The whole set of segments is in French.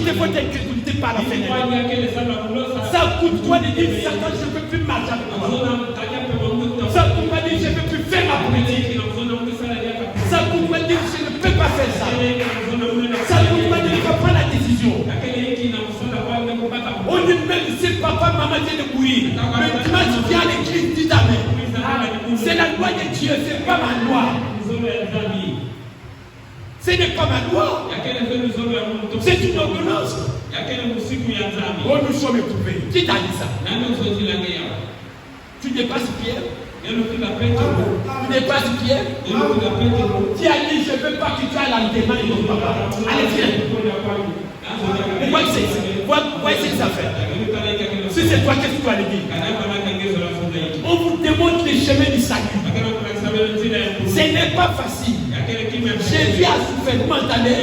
jeter votre incrédulité par la fenêtre. Ça coûte quoi de dire Satan, je ne peux plus marcher avec toi. Ça coûte quoi de dire je ne peux plus faire ma politique. Ça coûte quoi de dire je ne peux pas faire ça. Ça coûte quoi de ne pas prendre la décision. On dit même si papa, maman vient de mourir, mais dimanche tu viens à l'église, dis amen. C'est la loi de Dieu, ce n'est pas ma loi. Ce n'est pas ma loi. C'est une ordonnance. Oh, nous sommes éprouvés. Qui t'a dit ça? Tu dépasses Pierre? Tu dépasses Pierre? Qui a dit je ne veux pas que tu ailles à l'enterrement de ton papa? Allez, viens. Pourquoi c'est ça fait? Si c'est toi, qu'est-ce que tu allais dire? On vous démontre les chemins du salut. Ce n'est pas facile. Jésus a souffert, vous m'entendez?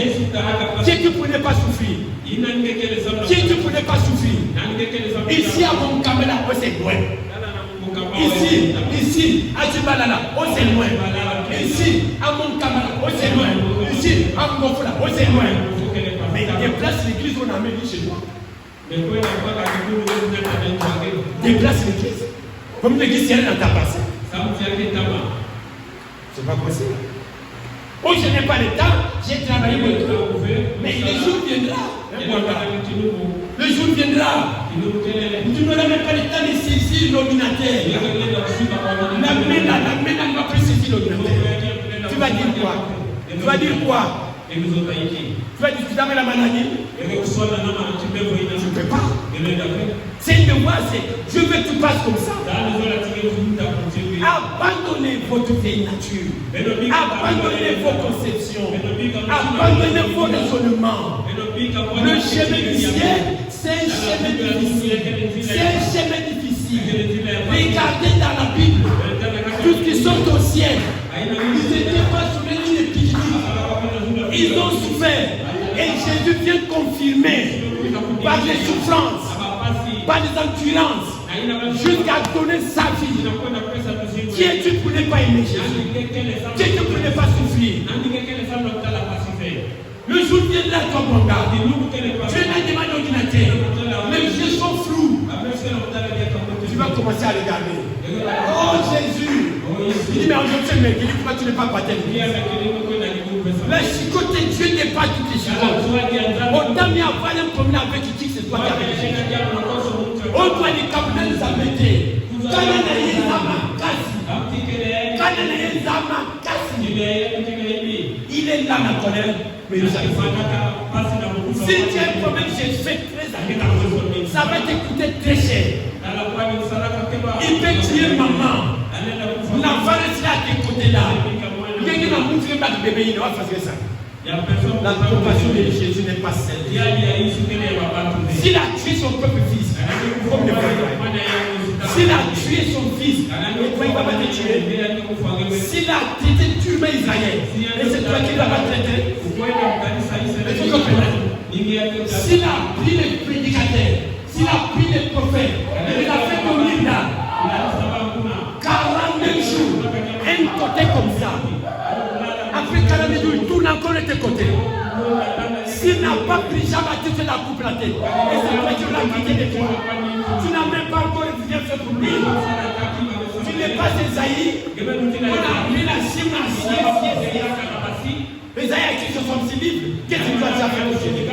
Qui tu ne pouvais pas souffrir? Qui tu ne pouvais pas souffrir? Ici à mon caméra, oh c'est loin. Ici, à Tibalala, oh c'est loin. Ici, à mon caméra, oh c'est loin. Ici, à Mbofola, oh c'est loin. Mais déplace l'église, on a mis chez toi. Déplace l'église. Comme l'église, elle est dans ta passée. C'est pas possible. Oh, je n'ai pas le temps, j'ai travaillé pour toi. Mais le jour viendra. Le jour viendra. Tu n'auras même pas le temps de saisir l'ordinateur. La main ne va plus saisir l'ordinateur. Tu vas dire quoi? Tu vas dire quoi? Tu vas discuter avec la maladie? Je ne peux pas. C'est une devoir, je veux que tu passes comme ça. Abandonnez votre vieille nature. Abandonnez vos conceptions. Abandonnez vos raisonnements. Le chemin du ciel, c'est un chemin difficile. C'est un chemin difficile. Regardez dans la Bible, tous qui sont au ciel, ils n'étaient pas sur les lignes de pique-nique. Ils ont souffert. Et Jésus vient confirmer par les souffrances, par les endurances, jusqu'à donner sa vie. Qui est-tu pour ne pas aimer Jésus? Qui est-tu pour ne pas souffrir? Le jour viendra, toi, mon gars. Tu es dans des ordinateur. Les yeux sont flous. Tu vas commencer à regarder. Oh Jésus! Il dit, mais aujourd'hui, mais pourquoi tu n'es pas baptisé? La chicote, Dieu n'est pas toutes les chicotes. Autant mieux avoir un problème avec qui c'est toi qui as fait. On doit les campagnes nous amener. Il est là la colère, mais il s'arrête pas. Si tu as un problème, j'ai fait très agréable. Ça va te coûter très cher. Il peut tuer maman. L'enfant reste là à tes côtés là. Il y a qui va montrer mal bébé, il va faire ça. La compassion de Jésus n'est pas celle. S'il a tué son propre fils, s'il a tué son fils, pourquoi il ne va pas te tuer? S'il a traité tuer Israël, et c'est toi qui ne vas pas traiter? S'il a pris les prédicateurs, s'il a pris les prophètes, il a fait mourir là 42 jours, un côté comme ça. Après 42 jours, il tourne encore de tes côtés. S'il n'a pas pris Jean-Baptiste de la coupe la tête, et c'est toi qui l'as quitté de toi. Tu n'as même pas encore rien fait pour lui. Tu n'es pas Esaïe. On a appris la chine à Esaïe a écrit 66 livres. Qu'est-ce que tu as déjà fait pour Jésus?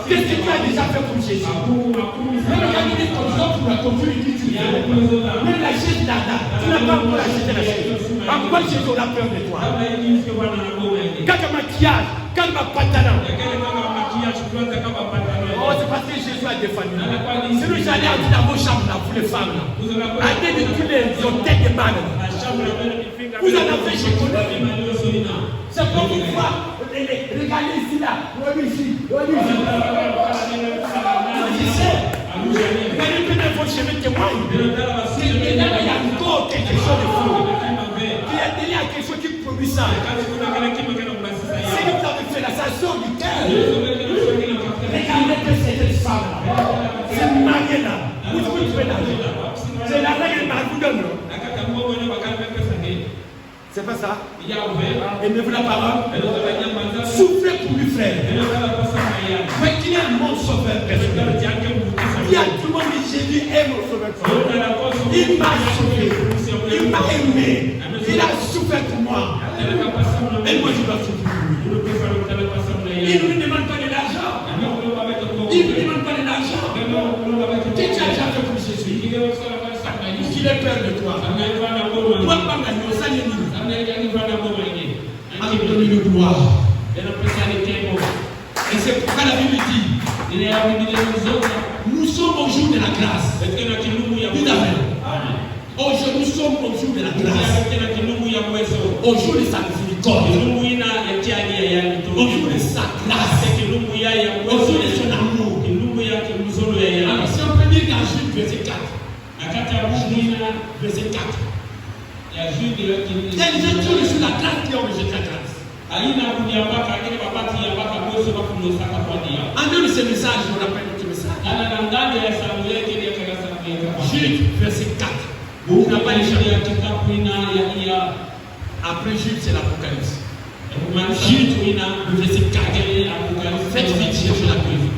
Qu'est-ce que tu as déjà fait pour Jésus? Même quand il est comme ça, pour la conclure, il dit tu viens. Même la chaise d'Ada, tu n'as pas encore acheté la chaise. Pourquoi Jésus aura peur de toi? Quand le maquillage, quand le pantalon. Oh, c'est parce que Jésus a défendu. Si nous j'allais dans vos chambres là, pour les femmes là, allez de tous les hôtels de mal. Vous en avez chez vous. C'est pour vous voir. Regardez ici là. Regardez ici. Regardez que dans votre chemin témoigne. Il y a encore quelque chose de fou. Il y a quelque chose qui produit ça. Si vous avez fait la sensation du cœur, regardez que c'est cette femme là. C'est marié là. Vous trouvez là. C'est la règle de ma vous donne. C'est pas ça? Aimez-vous la parole? Souffrez pour lui, frère. Mais qu'il est mon sauveur personnel. Il y a tout le monde qui Jésus est mon sauveur personnel. Il m'a sauvé. Il m'a aimé. Il a souffert pour moi. Et moi je dois souffrir pour lui. Il ne me demande pas de l'argent. Il ne me demande pas de l'argent. Qu'est-ce que tu as déjà fait pour Jésus? Qu'il ait peur de toi. Toi, pas gagner, ça n'est pas. Avec donner le gloire. Et c'est pourquoi la Bible dit nous sommes au jour de la grâce. Aujourd'hui, nous sommes au jour de la grâce. Au jour de sa miséricorde. Au jour de sa grâce. Au jour de son amour. Alors, si on peut dire dans Jude verset 4. Verset 4. Quels étaient sur la grâce qui ont rejeté la grâce? En dehors de ce message, je vous rappelle notre message. Jude, verset 4. Vous n'avez pas les chapitres. Après Jude, c'est l'Apocalypse. Jude, verset 4. Faites vite, cherchez la Bible.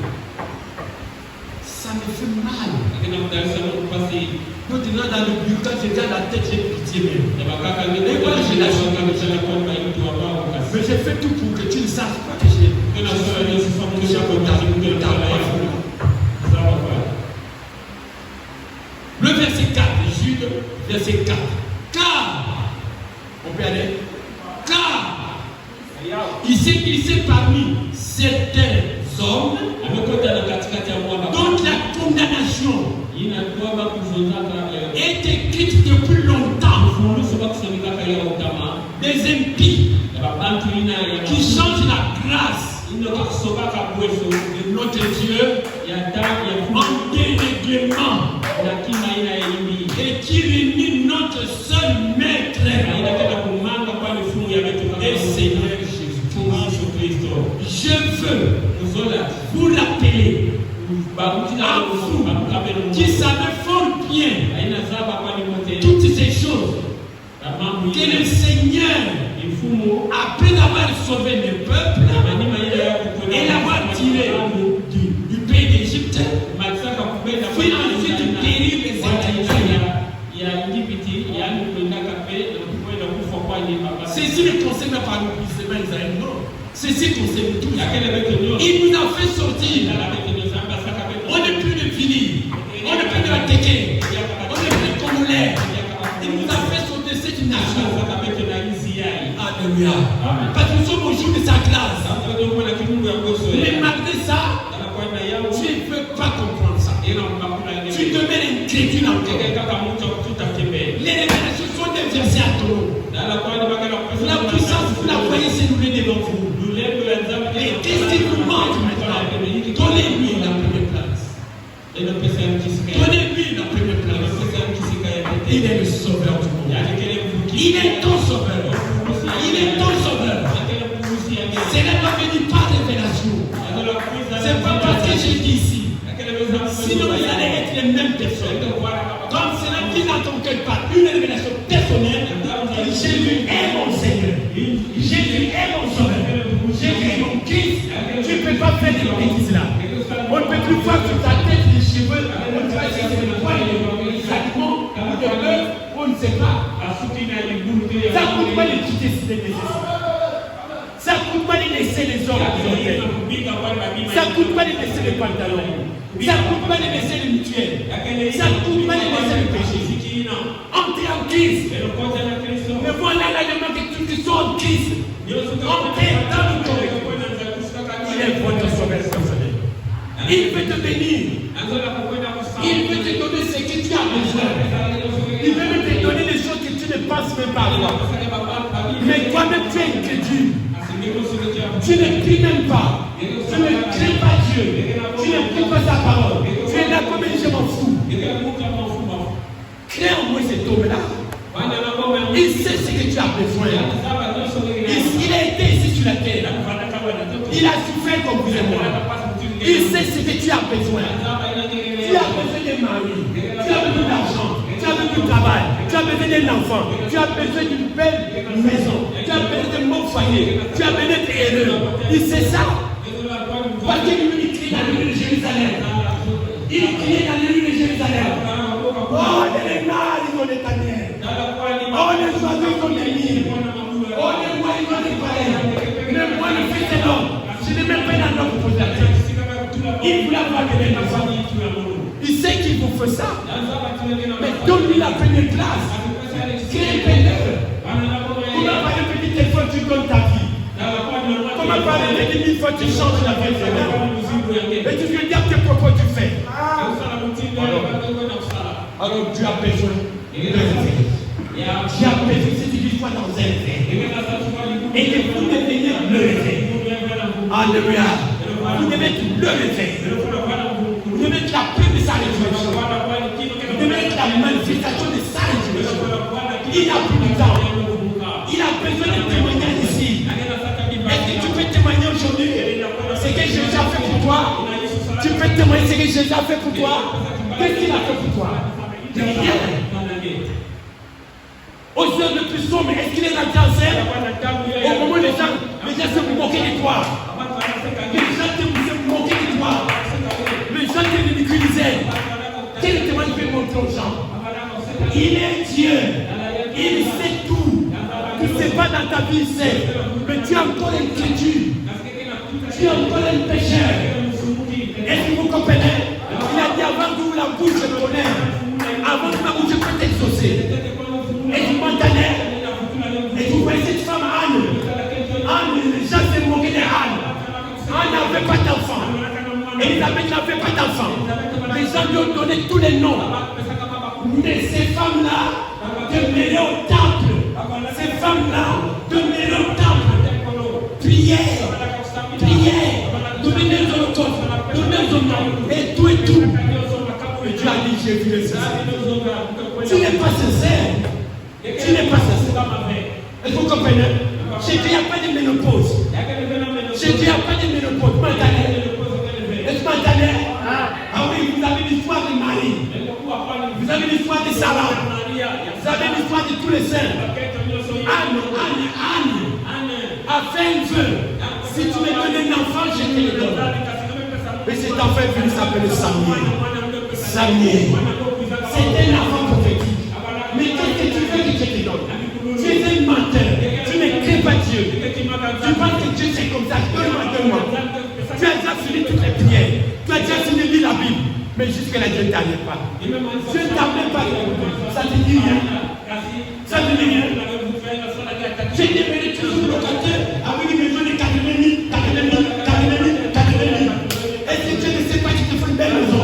Ça me fait mal. Maintenant, dans le bureau, quand je regarde la tête, j'ai pitié même. Et voilà, je lâche. Mais j'ai fait tout pour que tu ne saches pas que j'ai le verset 4, Jude, verset 4. Car, on peut aller. Car, il s'est glissé parmi certains hommes dont la condamnation est écrite depuis longtemps. Des impies qui changent la grâce de notre Dieu en dérèglement et qui réunit notre seul maître et Seigneur Jésus-Christ. Je veux vous rappeler à vous qui savez fort bien toutes ces choses que le Seigneur, après avoir sauvé le peuple et l'avoir tiré du pays d'Égypte, puis ensuite guérir les ennemis. Ceci ne concerne pas nous, Israël, non. Ceci concerne tous. Il nous a fait sortir. On n'est plus de Fili, on n'est plus de la Téké, on n'est plus de Congolais. Il nous a fait sortir cette nation. Alléluia. Parce que nous sommes au jour de sa grâce. Mais malgré ça, tu ne peux pas comprendre ça. Tu demeures incrédule encore. Les révélations sont des versets à ton. La puissance, vous la voyez s'élouer devant vous. Et qu'est-ce qui vous manque maintenant? Donnez-lui la première place. Donnez-lui la première place. Il est le sauveur du monde. Il est ton sauveur. Il est ton sauveur. Ce n'est pas venu par révélation. Ce n'est pas parce que j'ai dit ici. Sinon, vous allez être les mêmes personnes. Comme cela dit dans ton cœur par une révélation personnelle, Jésus est mon Seigneur. Jésus est mon sauveur. Jésus est mon Christ. Tu ne peux pas faire des bêtises là. On ne peut plus voir sur ta tête les cheveux. On ne sait pas si c'est le poil, exactement, ou de l'œuf, on ne sait pas. Ça coûte pas de quitter si c'est nécessaire. Ça coûte pas de laisser les hommes. Ça coûte pas de laisser les pantalons. Ça coûte pas de laisser les mutuelles. Ça coûte pas de laisser le péché. Entrez en Christ. Mais voilà la demande que tous qui sont en Christ. Entrez dans le corps. Il est votre sauveur personnel. Il veut te bénir. Il veut te donner ce que tu as besoin. Il veut te donner des choses que tu ne penses même pas avoir. Mais toi-même tu es incrédule. Tu ne pries même pas. Tu ne crains pas Dieu. Tu ne pries pas sa parole. Tu es là comme je m'en fous. Crée en moi cet homme-là. Il sait ce que tu as besoin. Il a été ici sur la terre. Il a souffert comme vous et moi. Il sait ce que tu as besoin. Tu as besoin de mari. Tu as besoin d'argent. Tu as besoin de travail. Tu Tu as besoin d'un enfant. Tu as besoin d'une belle maison. Tu as besoin d'un bon foyer. Tu as besoin d'être heureux. Et c'est ça. Parce qu'il crie dans les rues de Jérusalem. Il crie dans les rues de Jérusalem. Oh, les mâles, ils ont des tanières. Oh, les oiseaux, ils ont des nids. Oh, les mois, ils ont des palais. Mais moi, le fils de l'homme, je n'ai même pas un homme pour poser la tête. Il voulait avoir des enfants. Il sait qu'il vous fait ça. Mais donne-lui la première place. Crée-le. Comment par un petit téléphone tu donnes ta vie? Comment par un petit fois tu changes la vie? Et tu veux dire quel propos tu fais? Alors tu as besoin de réveil. Tu as besoin si tu dis quoi dans un réveil. Et que vous devez le réveil. Alléluia. Vous devez le réveil. Vous devez être la preuve de sa résurrection. Vous devez être la manifestation de sa résurrection. Il n'a plus de temps. Il a besoin de témoigner ici. Est-ce que tu peux témoigner aujourd'hui ce que Jésus a fait pour toi? Tu peux témoigner ce que Jésus a fait pour toi? Qu'est-ce qu'il a fait pour toi? Rien. Aux heures de plus sombres, est-ce qu'il est dans ta scène? Au moment où les gens se moquaient de toi. Les gens se moquaient de toi. Les gens te ridiculisaient. Quel témoignage peut montrer aux gens? Il est Dieu. Il sait tout. Tu ne sais pas dans ta vie, il sait. Mais tu es encore incrédule. Tu es encore un pécheur. Est-ce que vous comprenez? Il a dit avant que vous la bouche je connais. Avant que ma bouche je peux t'exaucer. Et tu m'entendais? Et tu voyais cette femme Anne. Anne, les gens se moquaient d'Anne. Anne n'avait pas d'enfant. Elisabeth n'avait pas d'enfant. Les gens lui ont donné tous les noms. Mais ces femmes-là demeuraient au temple. Ces femmes-là demeuraient au temple. Prière. Donner aux holocaustes. Donner aux hommes. Et tout. Et tu as dit, j'ai vu le Seigneur. Tu n'es pas sincère. Tu n'es pas sincère. Est-ce que vous comprenez? Chez Dieu, il n'y a pas de ménopause. Chez Dieu, il n'y a pas de ménopause. Est-ce que vous entendez? Ah oui, vous avez l'histoire de Marie. Vous avez l'histoire de Sarah. Vous avez l'histoire de tous les saints. Anne a fait un vœu. Si tu me donnes un enfant, je te le donne. Et cet enfant est venu s'appeler Samuel. C'est un enfant prophétique. Mais qu'est-ce que tu veux que je te donne? Tu es un menteur. Tu ne crées pas Dieu. Tu penses que Dieu c'est comme ça. Donne-moi. Tu as déjà fini toutes les prières. Tu as déjà fini de lire la Bible. Mais jusque-là, Dieu ne t'amène pas. Dieu ne t'amène pas. Ça te dit rien. Ça te dit rien. J'ai déménagé toujours locataire avec une maison de 80 000. Est-ce que Dieu ne sait pas qu'il te fait une belle maison?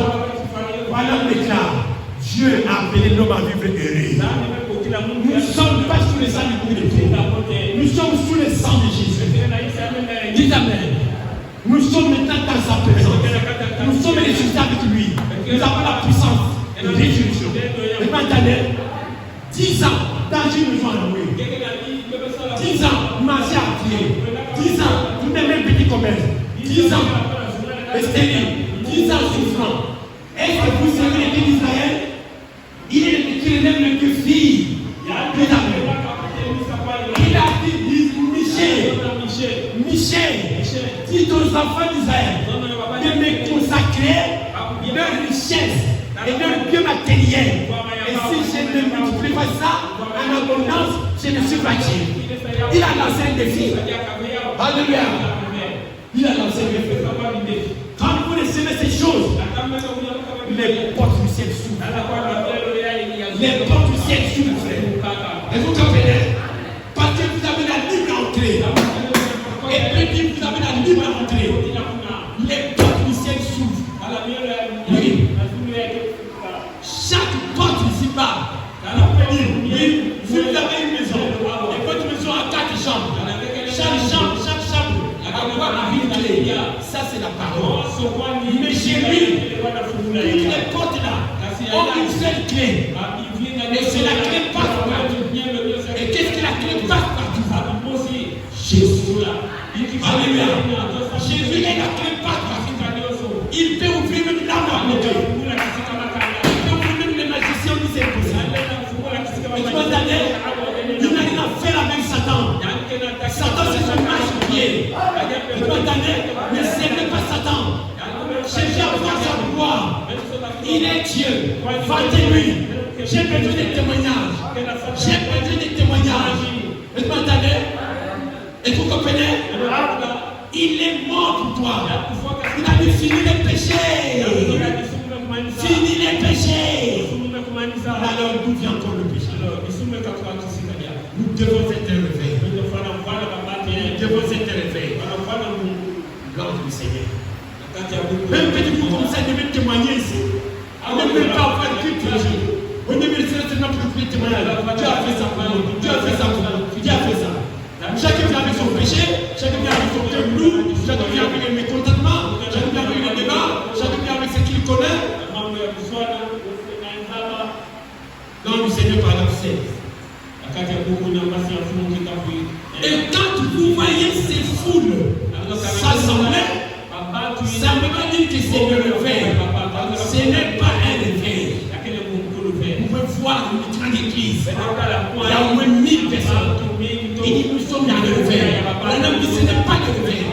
Voilà le déclare. Dieu a appelé l'homme à vivre heureux. Nous ne sommes pas sous le sang du de Dieu. Nous sommes sous le sang de Jésus. Dites Amen. Nous sommes maintenant dans sa présence. Nous sommes ressuscités avec lui. Nous avons la puissance de résurrection. Et maintenant, 10 ans, dans une maison à louer. 10 ans, marcher à pied. 10 ans, tout de même petit commerce. 10 ans, stérile. 10 ans souffrant. Est-ce que vous savez le Dieu d'Israël? Il est le qui relève le Dieu fille. Il a dit Michel, dis aux enfants d'Israël de me consacrer leur richesse et leur bien matériel. Et si je ne multiplie pas ça en abondance, je ne suis pas Dieu. Il a lancé un défi. Alléluia. Il a lancé un défi. Quand vous recevez ces choses, les portes du ciel s'ouvrent. Les portes du ciel s'ouvrent. Et vous comprenez? Parce que vous avez la libre entrée. Et puis vous avez la libre entrée. Les portes du ciel s'ouvrent. Oui. Chaque porte ici-bas. Oui. Vous avez une maison. Et votre maison a 4 chambres. Chaque chambre a une clé. Ça c'est la parole. Mais chez lui, toutes les portes là ont une seule clé. Et c'est la clé passe-partout. Et qu'est-ce que la clé passe-partout? Jésus. Alléluia. Jésus est la clé passe-partout. Il peut ouvrir même l'arbre à côté. Il peut ouvrir même les magiciens, nous c'est possible. Et Satan. Satan, c'est son marche-pied. Vous m'entendez? Ne servez pas Satan. Cherchez à voir sa gloire. Il est Dieu. Vantez-lui. J'ai besoin de témoignages. J'ai besoin de témoignages. Vous m'entendez? Et vous comprenez? Il est mort pour toi. Il a dit fini les péchés. Fini les péchés. Alors d'où vient encore le péché? Nous devons être élevés. Nous devons être élevés. L'ordre du Seigneur. Même petit peu comme ça, devait témoigner ici. On ne peut pas avoir de culte tous les jours. On ne peut pas seulement pour témoigner. Dieu a fait ça pour nous. Dieu a fait ça pour nous. Dieu a fait ça. Chacun vient avec son péché, chacun vient avec son cœur lourd, chacun vient avec le mécontentement, chacun vient avec le débat, chacun vient avec ce qu'il connaît. Donc le Seigneur par la scène. Et quand vous voyez ces foules s'assembler, ça ne veut pas dire que c'est le réveil. Ce n'est pas un réveil. Vous pouvez voir une grande église. Il y a au moins 1000 personnes. Il dit nous sommes dans le réveil. On a dit ce n'est pas le réveil.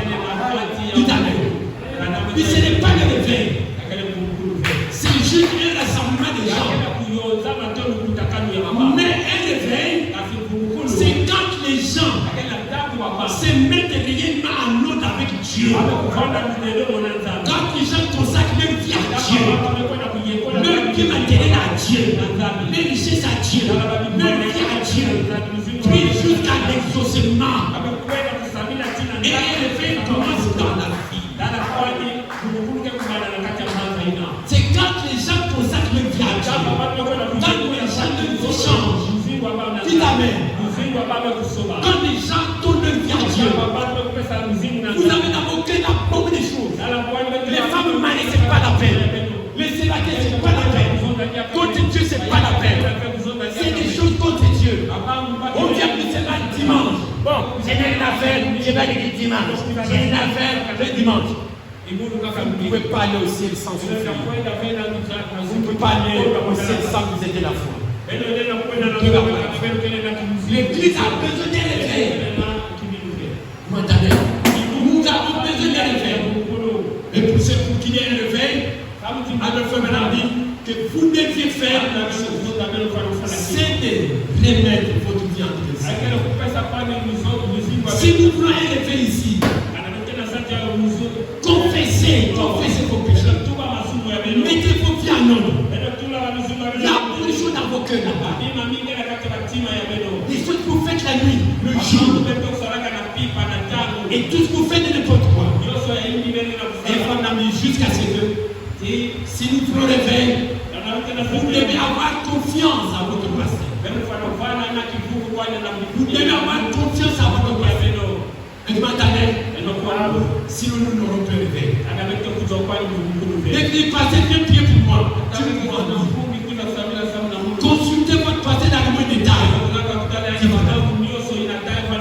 Tout à l'heure. Mais ce n'est pas le réveil. C'est juste un rassemblement de gens. Mais un réveil, c'est quand les gens se mettent réellement en ordre avec Dieu. Quand les gens consacrent leur vie à Dieu, leur vie matérielle à Dieu, leur richesse à Dieu, leur vie à Dieu, puis jusqu'à l'exaucement. Et le réveil commence dans la vie. C'est quand les gens consacrent leur vie à Dieu, quand les gens leur vie changent. Dites Amen. Quand les gens tournent leur vie à Dieu, vous avez dans vos cœurs beaucoup de choses. Les femmes mariées, ce n'est pas la peine. Les célibataires, ce n'est pas la peine. Contre Dieu, ce n'est pas la peine. C'est des choses contre Dieu. On vient de cela le dimanche. Bon, j'ai une affaire, je vais aller le dimanche. J'ai une affaire le dimanche. Vous ne pouvez pas aller au ciel sans souffrir. Vous ne pouvez pas aller au ciel sans vous aider la foi. L'église a besoin d'un réveil. Vous m'entendez? Nous avons besoin d'un réveil. Et pour ceux pour qu'il y ait un réveil, alors frère maintenant dit que vous deviez faire la chose. C'est de remettre votre vie en Christ. Si nous voulons un réveil ici, confessez vos péchés. Mettez vos vies en ordre. Il y a beaucoup de choses dans vos cœurs là-bas. Des choses que vous faites la nuit, le jour. Et tout ce que vous faites de n'importe quoi. Et vraiment jusqu'à ces deux. Si nous voulons réveil, vous devez avoir confiance à votre pasteur. Vous devez avoir confiance à votre pasteur. Et maintenant, sinon nous n'aurons plus réveil. L'église passée, viens prier pour moi. Consultez votre pasteur dans le moins détail.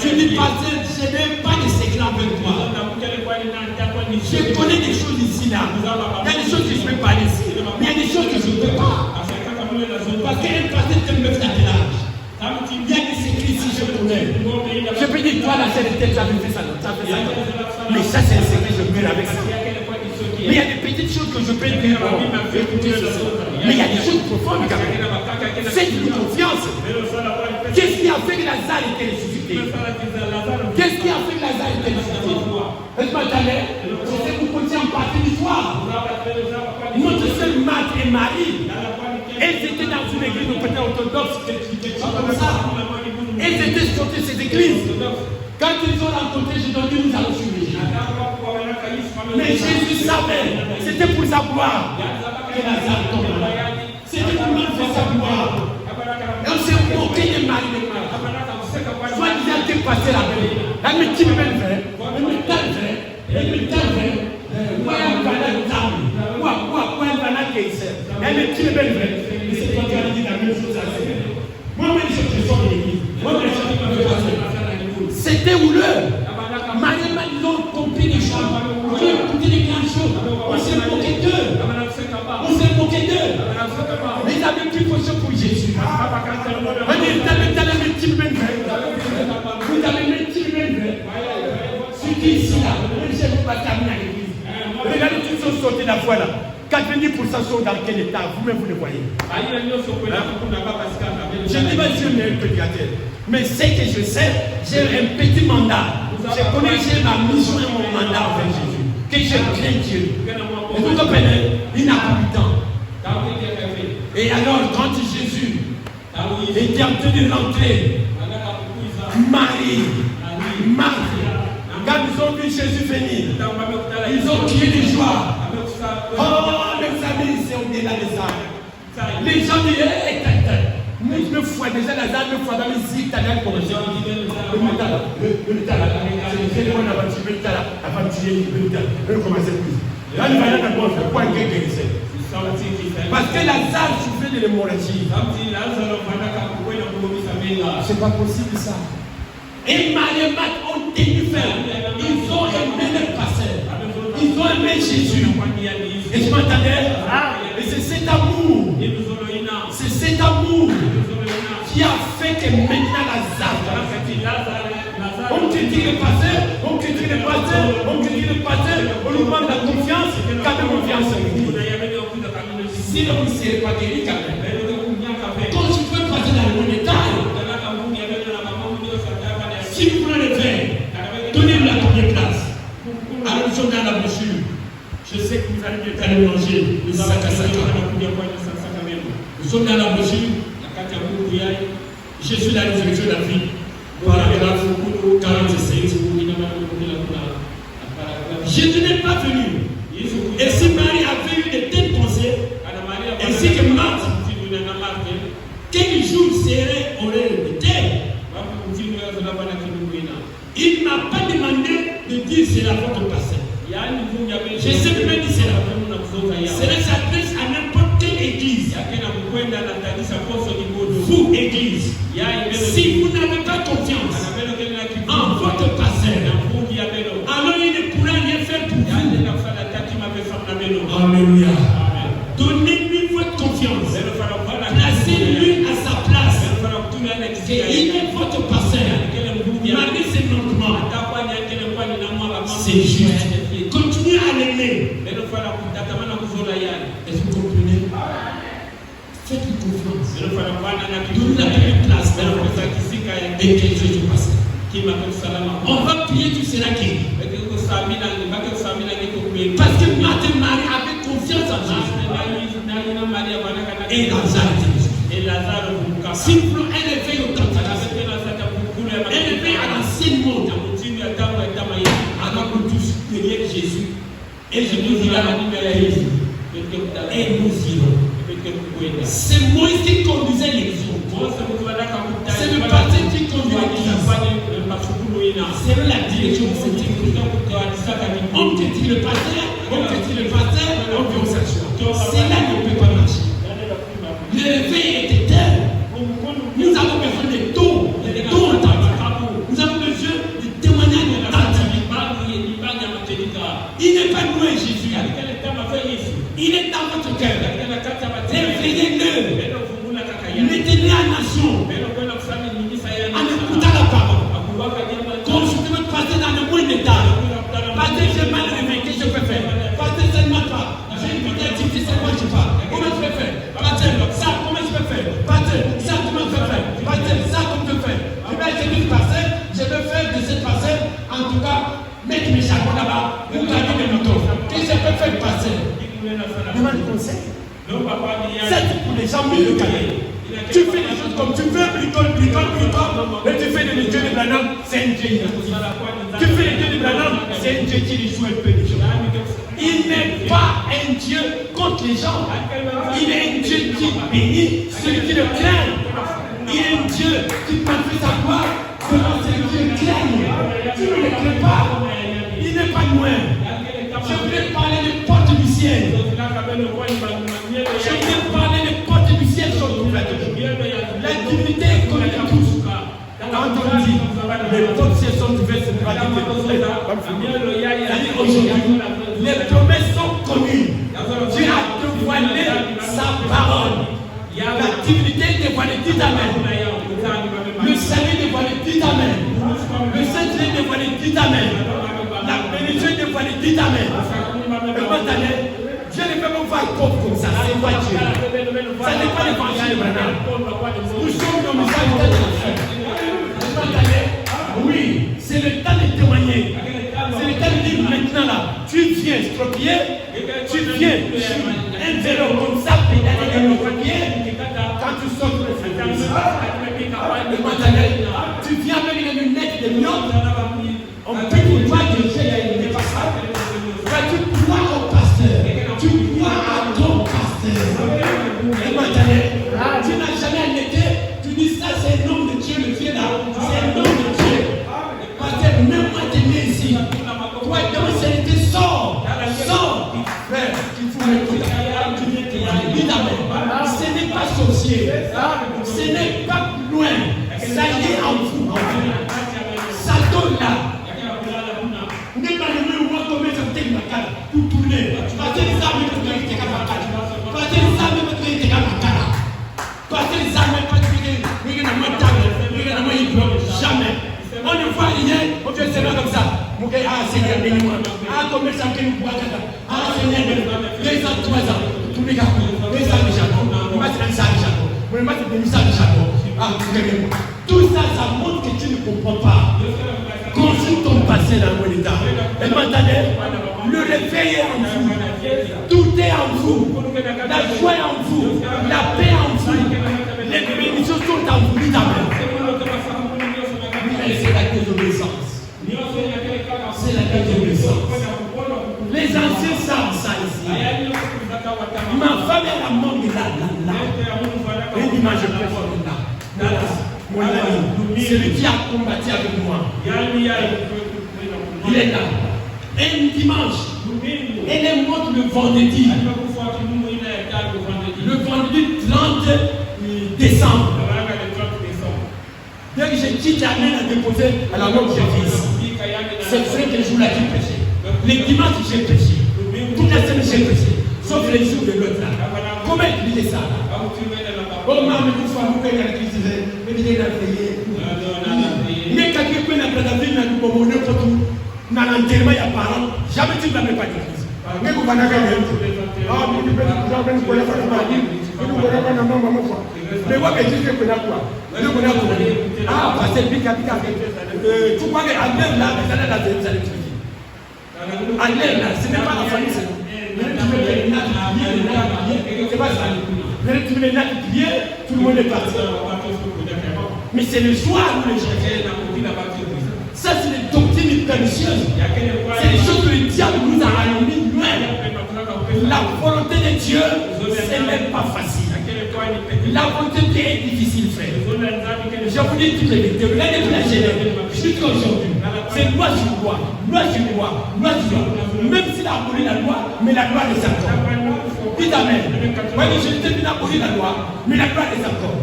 Tu dis, pasteur, je n'ai pas de secret avec toi. Je connais des choses ici, là. Il y a des choses que je peux parler ici. Mais il y a des choses que je ne peux pas. Parce qu'un pasteur te me fait l'âge. Il y a des secrets ici, je connais. Je peux dire, toi, la charité, tu as fait ça. Mais ça, c'est un secret, je meurs avec ça. Mais il y a des petites choses que je peux dire. Mais il y a des choses profondes quand même. Faites-nous confiance. Qu'est-ce qui a fait que Lazare était ressuscité? Qu'est-ce qui a fait que Lazare était ressuscité? Est-ce que c'était pour continuer en partie d'histoire. Notre seule Marthe et Marie, elles étaient dans une église de orthodoxe, comme ça. Elles étaient sorties de ces églises. Quand ils ont rencontré Jésus, nous allons suivre Jésus. Mais Jésus savait, c'était pour sa gloire que Lazare tombe. C'était pour manifester sa gloire. Et on s'est moqué de Marie. Soit disant que passer la paix. La métier me fait. Elle me tente. Moi, elle va la dame. Moi, elle va la caisse. Elle me tire belle vraie. Mais c'est pas qu'elle dit la même chose à elle. Moi, je suis sorti de l'église. C'était houleux. Marie m'a dit non, compris les choses. On a écouté les grandes choses. On s'est moqué d'eux. Mais ils avaient plus de pour Jésus. Vous avez dis ici, là, je ne vais pas terminer à l'église. Regardez tous ceux qui sont sortis la foi là. 90% sont dans quel état? Vous-même, vous le voyez. Je ne dis pas que Dieu n'est un prédicateur. Mais ce que je sais, j'ai un petit mandat. Je connais, j'ai ma mission et mon mandat envers Jésus. Que je crains Dieu. Et vous comprenez? Il n'a plus de temps. Et alors, quand Jésus était en train de rentrer, Marie, quand ils ont vu Jésus venir, ils ont crié de joie. Oh, mes amis, c'est au-delà de ça. Les gens disent, nous me fouons déjà la dame, me fouons dans les zigs, t'as l'air comme ça. Le métal, c'est le métal, avant de tuer, le métal, le commencer plus. Là, il va y avoir un bon point qui est parce que Lazare souffrait de l'hémorragie. C'est pas possible ça. Et Marie et Marthe ont tenu ferme. Ils ont aimé le pasteur. Ils ont aimé Jésus. Et je m'entendais. Et c'est cet amour. C'est cet amour qui a fait que maintenant Lazare. On critique le pasteur, on critique le pasteur, on critique le pasteur, on lui demande la confiance, quand même confiance en lui. Si l'homme ne serait pas guéri, quand même. Quand tu peux passer dans le bon état, si vous prenez le verre, donnez-lui la première place. Alors nous sommes dans la brochure. Je sais que vous allez manger le sac à sac. Nous sommes dans la brochure. Je suis la résurrection de la vie. Paragraphe 46. Jésus n'est pas venu. Et si Marie avait eu de tels conseils, ainsi que Marthe, quel jour serait horaire de terre? Il ne m'a pas demandé de dire c'est la votre pasteur. Je sais que même dit cela. Cela s'adresse à n'importe quelle église. Vous, église, si vous n'avez pas confiance en votre pasteur, alors il ne pourra rien faire pour vous. Alléluia. Donnez-lui votre confiance. Placez-lui à sa place. Il est votre pasteur. Malgré ses manquements, c'est juste. Continuez à l'aimer. Est-ce que vous comprenez? Faites-lui confiance. Donnez la première place. Et que Dieu te passe. On va prier tout cela qui. Parce que Marthe et Marie avaient confiance en Jésus. Et Lazare. Simple, elle éveille authentique. Elle éveille à l'ancien monde. Alors nous tous derrière Jésus. Et je nous dirai et nous irons. C'est Moïse qui conduisait les autres. C'est le pasteur qui conduit l'église. C'est la direction de cette église. On critique le pasteur, on critique le pasteur, on veut s'assurer. Cela ne peut pas marcher. Le réveil est éternel. Nous avons besoin de tout. Nous avons besoin de témoignages authentiques. Il n'est pas loin, Jésus. Il est dans votre cœur. Réveillez-le. Mettez-le en nation. En écoutant la parole. Consultez votre pasteur dans le bon état. Pasteur, j'ai mal réveillé. Qu'est-ce que je peux faire? Pasteur, ça ne marche pas. J'ai une petite activité, ça ne marche pas. Comment je peux faire? Pasteur, ça, comment je peux faire? Pasteur, ça, comment je peux faire? Pasteur, ça, comment je peux faire? Je vais essayer de passer. Je vais faire de cette passer. En tout cas, mettre mes charbons là-bas. Vous gardez mes moutons. Qu'est-ce que je peux faire, pasteur? Demande conseil. C'est pour les gens mieux calés. Tu fais des choses comme tu veux, bricole, et tu fais des dieux de Branham, c'est un dieu. Tu fais des dieux de Branham, c'est un dieu qui joue un peu les gens. Il n'est pas un dieu contre les gens. Il est un dieu qui bénit ceux qui le craignent. Il est un dieu qui manifeste sa gloire selon ceux qui le craignent. Tu ne le crains pas. Il n'est pas loin. Je voulais parler des portes du ciel. Je voulais parler des portes du ciel sont ouvertes. La divinité est connue de tous. Quand on dit les portes du ciel sont ouvertes, c'est pas aujourd'hui, les promesses sont connues. Dieu a dévoilé sa parole. La divinité dévoilée, dit Amen. Le salut dévoilé, dit Amen. Le Saint-Esprit dévoilé, dit Amen. Dites Amen. Dieu ne peut pas voir pauvre comme ça. C'est pas Dieu. Ça n'est pas l'évangile maintenant. Nous sommes dans le message de la fin. Oui, c'est le temps de témoigner. C'est le temps de dire maintenant là, tu viens estropier, tu viens un vélo comme ça, pédaler dans le pied, quand tu sors de l'église. Tu viens avec les lunettes de miottes, on peut vous voir que Dieu n'est pas ça. Tu crois au pasteur, tu crois à ton pasteur. Tu n'as jamais été, tu dis ça c'est un homme de Dieu, le Dieu là, c'est un homme de Dieu. Pasteur, même moi tu es ici. Toi, dans cette été, sors, frère, il faut l'écouter. Ce n'est pas sorcier, ce n'est pas loin, ça y est en vous, ça donne là. N'est pas le même moment comme ça, vous êtes ma carte, vous tournez, partez les armes, vous êtes ma carte, partez les armes, vous êtes ma carte, partez les armes, vous êtes ma carte, jamais. On ne voit rien, on fait cela comme ça. Ah Seigneur, bénis-moi. Ah, comme ça, que nous pouvons faire. Ah Seigneur, bénis-moi. 2 ans, 3 ans, tous les gars, 2 ans de Jacob. On va se faire ça de Jacob. On va se faire ça de Jacob. Ah, tout ça, ça montre que tu ne comprends pas. Consulte ton passé dans mon état. Et maintenant, le réveil est en vous. Tout est en vous. La joie est en vous. La paix est en vous. Les bénédictions sont en vous. Dites Amen. C'est la désobéissance. C'est la désobéissance. Les anciens savent ça ici. Ma femme est la mort de là. Et dimanche, je préfère là. Mon ami, c'est lui qui a combattu avec moi. Il est là. Et dimanche, elle est morte le vendredi. Le vendredi 30 décembre. Dès que j'ai quitté la main à déposer à la mort que j'ai fait ici, c'est vrai que les jours-là j'ai péché. Les dimanches j'ai péché. Toute la semaine j'ai péché. Sauf les jours de l'autre là. Comment expliquer ça là? Oh maman, mais tu sois mon père qui disait, mais il est là payé. Mais quand tu peux n'apprendre à vivre dans le monde, dans l'enterrement, il y a parents, jamais tu ne vas même pas d'église. Mais vous allez gagner. Ah, mais tu peux nous connaître pas la vie. Nous connaissons pas la maman. Mais moi, je dis que je connais quoi? Ah, parce que c'est pique. Tu crois qu'à l'air là, vous allez la vie, vous allez tuer. À l'air là, ce n'est pas la famille, c'est nous. C'est pas ça. Tu les nattes prier, tout le monde est parti. Mais c'est le soir où les gens viennent. Ça, c'est les doctrines pernicieuses. C'est les choses que le diable nous a ramenées loin. La volonté de Dieu, c'est même pas facile. La volonté de Dieu est difficile, frère. Je vous dis toutes les vérités. Regardez toute la Genève. Jusqu'à aujourd'hui. C'est loi sur loi. Loi sur loi. Loi sur loi. Même s'il a aboli la loi, mais la loi est encore. Dites Amen. Oui, je t'ai dit abolir la loi, mais la loi est encore.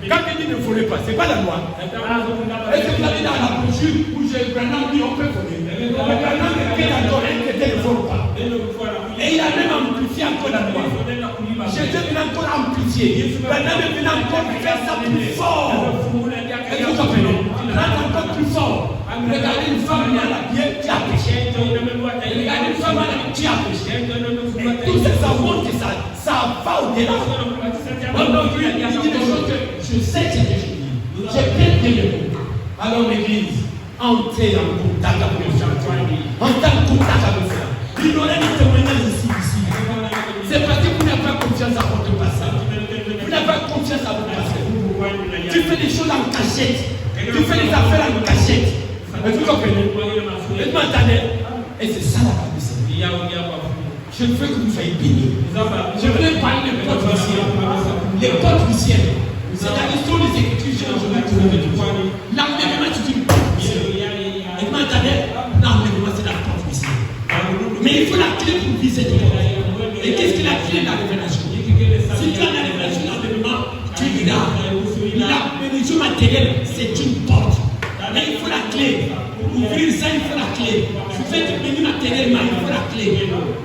Quand il dit ne volez pas, ce n'est pas la loi. Est-ce que vous avez dans la brochure où j'ai vraiment dit on peut voler? Maintenant, quelqu'un encore inquiété ne vole pas. Et il a même amplifié encore la loi. Jésus vient encore amplifier. Maintenant, il vient encore faire ça plus fort. Est-ce que vous comprenez? Encore plus fort. Regardez une femme qui a la bière qui a péché. Regardez une femme qui a péché. Et tout ça, ça montre que ça va au-delà. Aujourd'hui, il dit des choses que je sais ce que je dis. J'ai bien les mots. Alors l'église, entrez en contact avec le Seigneur. Entrez en contact avec le Seigneur. Il y aurait des témoignages ici. C'est parce que vous n'avez pas confiance à votre pasteur. Vous n'avez pas confiance à votre pasteur. Tu fais des choses en cachette. Tu fais des affaires en cachette. Est-ce que vous comprenez? Et c'est ça la parole. Je veux que vous soyez bénis. Je veux parler des portes huissières. Les portes huissières. C'est la question des Écritures. Je vais trouver tout. L'enlèvement, c'est une porte huissière. Et maintenant, l'enlèvement, c'est la porte huissière. Mais il faut la clé pour vivre cette porte. Et qu'est-ce que la clé de la révélation? Si tu as la révélation, l'enlèvement, tu diras. La bénédiction matérielle, c'est une porte. Mais il faut la clé. Pour ouvrir ça, il faut la clé. Vous faites bénir matériellement, il faut la clé.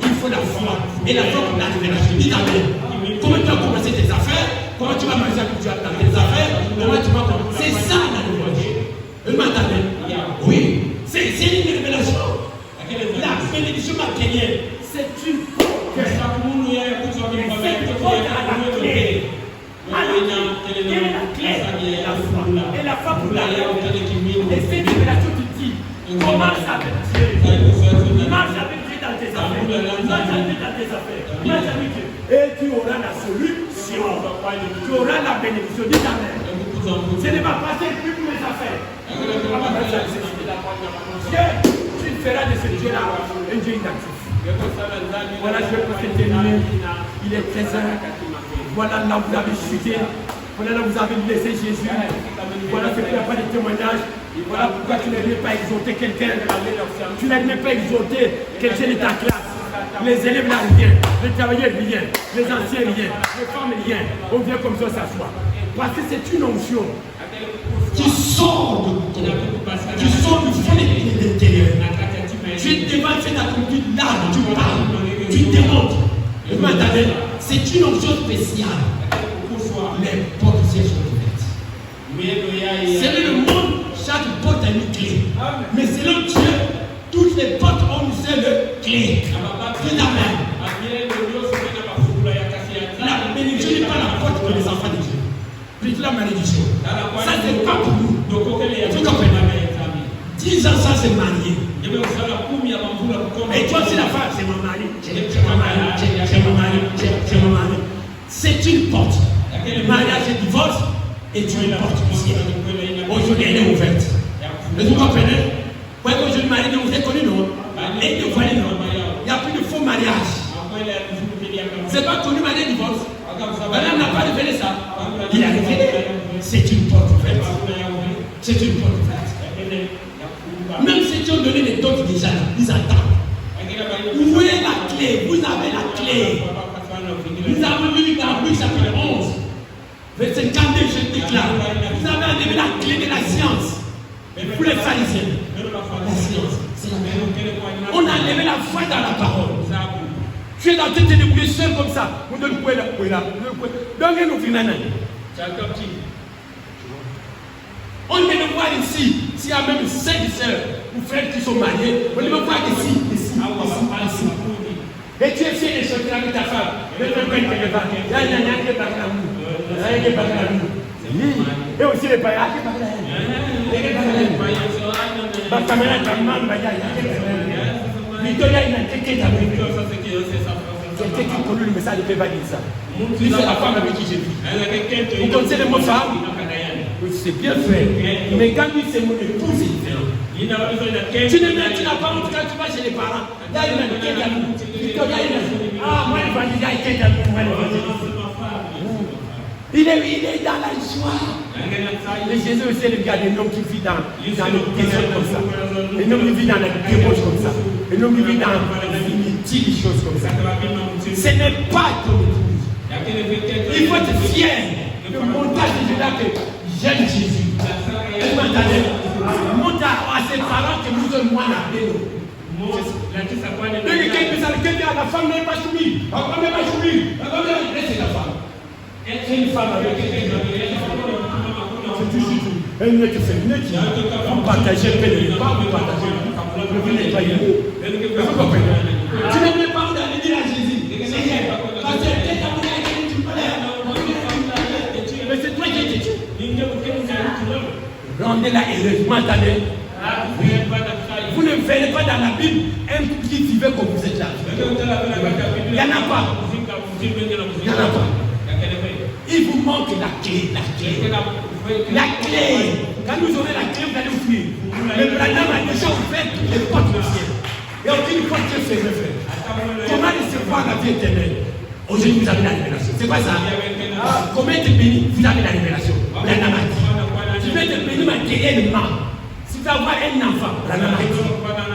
Il faut la foi. Et la foi pour la révélation. Dis Amen. Comment tu vas commencer tes affaires? Comment tu vas commencer dans tes affaires? Comment tu vas commencer? C'est ça la révélation. Vous m'entendez? Oui. C'est une révélation. La bénédiction matérielle, c'est une porte. Et cette porte a la clé. Quelle est la clé? La foi. Et la foi pour la loi. Et cette révélation tu dis, commence avec Dieu. Marche avec Dieu dans tes affaires. Marche avec Dieu dans tes affaires. Marche avec Dieu. Et tu auras la solution. Tu auras la bénédiction. Dis amen. Ce n'est pas passer plus pour mes affaires. Tu feras de ce Dieu-là un Dieu inactif. Voilà, je vais passer terminer. Il est 13h. Voilà, là vous avez chuté. Voilà, là vous avez laissé Jésus. Voilà ce qu'il n'y a pas de témoignage. Voilà pourquoi tu n'aimes pas exhorter quelqu'un. Tu n'aimes pas exhorter quelqu'un de ta classe. Les élèves là, rien. Les travailleurs, rien. Les anciens, rien. Les femmes, rien. On vient comme ça s'asseoir. Parce que c'est une onction qui sort de qui sort du fond de l'intérieur. Tu es devant cette accomplie là, tu parles, tu démontres. Vous m'entendez? C'est une onction spéciale. Les portes du ciel sont ouvertes. Selon le monde, chaque porte a une clé. Mais selon Dieu, toutes les portes ont une seule clé. C'est la même. La bénédiction n'est pas la porte pour les enfants de Dieu. C'est la malédiction. Ça, c'est pas pour nous. Tu comprends? 10 ans sans se marier. Et toi aussi, la femme, c'est mon mari. C'est mon mari. C'est mon mari. C'est une porte. Mariage et divorce est une porte ici. Aujourd'hui, elle est ouverte. Mais vous comprenez? Quand je me marie, vous êtes connu, non? Et vous voyez, non? Il n'y a plus de faux mariage. C'est pas connu, mariage et divorce. Madame n'a pas révélé ça. Il a révélé. C'est une porte ouverte. C'est une porte ouverte. Même si tu as donné les dons déjà, ils attendent. Où est la clé? Vous avez la clé. Nous avons lu dans Luc chapitre 11, verset 52, je déclare. Vous avez enlevé la clé de la science. Pour les pharisiens. La science, c'est la même. On a enlevé la foi dans la parole. Tu es dans tes débrouiller seul comme ça. On donne quoi là? Donnez-nous finalement. On vient de voir ici, s'il y a même 5 sœurs ou frères qui sont mariés, on ne veut voir ici. Et tu es fier de sortir avec ta femme. Et aussi les païens. Quelqu'un qui connaît le message ne peut pas dire ça. C'est la femme avec qui j'ai vu. Vous connaissez le mot femme? Oui, c'est bien fait. Mais quand lui c'est mon époux, c'est différent. Tu n'as pas honte quand tu vas chez les parents. Là, il a quel jaloux. Ah, moi, il va dire, il y a quel jaloux. Il est dans la joie. Et Jésus aussi regarde un homme qui vit dans le désert comme ça. Un homme qui vit dans la débauche comme ça. Un homme qui vit dans l'inimitié, des choses comme ça. Ce n'est pas ton épouse. Il faut être fier de montage de Judas que j'aime Jésus. Vous m'entendez? Montre à ses parents que nous sommes moins appelés. Quelqu'un la femme n'est pas soumise. La femme n'est pas soumise. La femme n'est pas soumise. C'est la femme. C'est une femme avec quelqu'un. C'est toujours tout. Elle n'est que féminine. Vous partagez le pédé. Pas vous partagez. Vous n'êtes pas ici. Vous comprenez? Tu n'es même pas où d'aller dire à Jésus. Parce que quelqu'un vous a dit tu peux aller. Mais c'est toi qui es Jésus. Rendez-la heureuse. Vous m'entendez? Vous ne verrez pas dans la Bible un couple qui vivait comme vous êtes là. Il n'y en a pas. Il n'y en a pas. Il vous manque la clé. La clé. Quand vous aurez la clé, vous allez ouvrir. Le Branham a déjà ouvert toutes les portes du ciel. Et aucune porte se ferme. Comment recevoir la vie éternelle? Aujourd'hui, vous avez la révélation. C'est pas ça. Comment être béni? Vous avez la révélation. Branham a dit. Tu veux être béni matériellement. Si tu veux avoir un enfant, Branham a dit.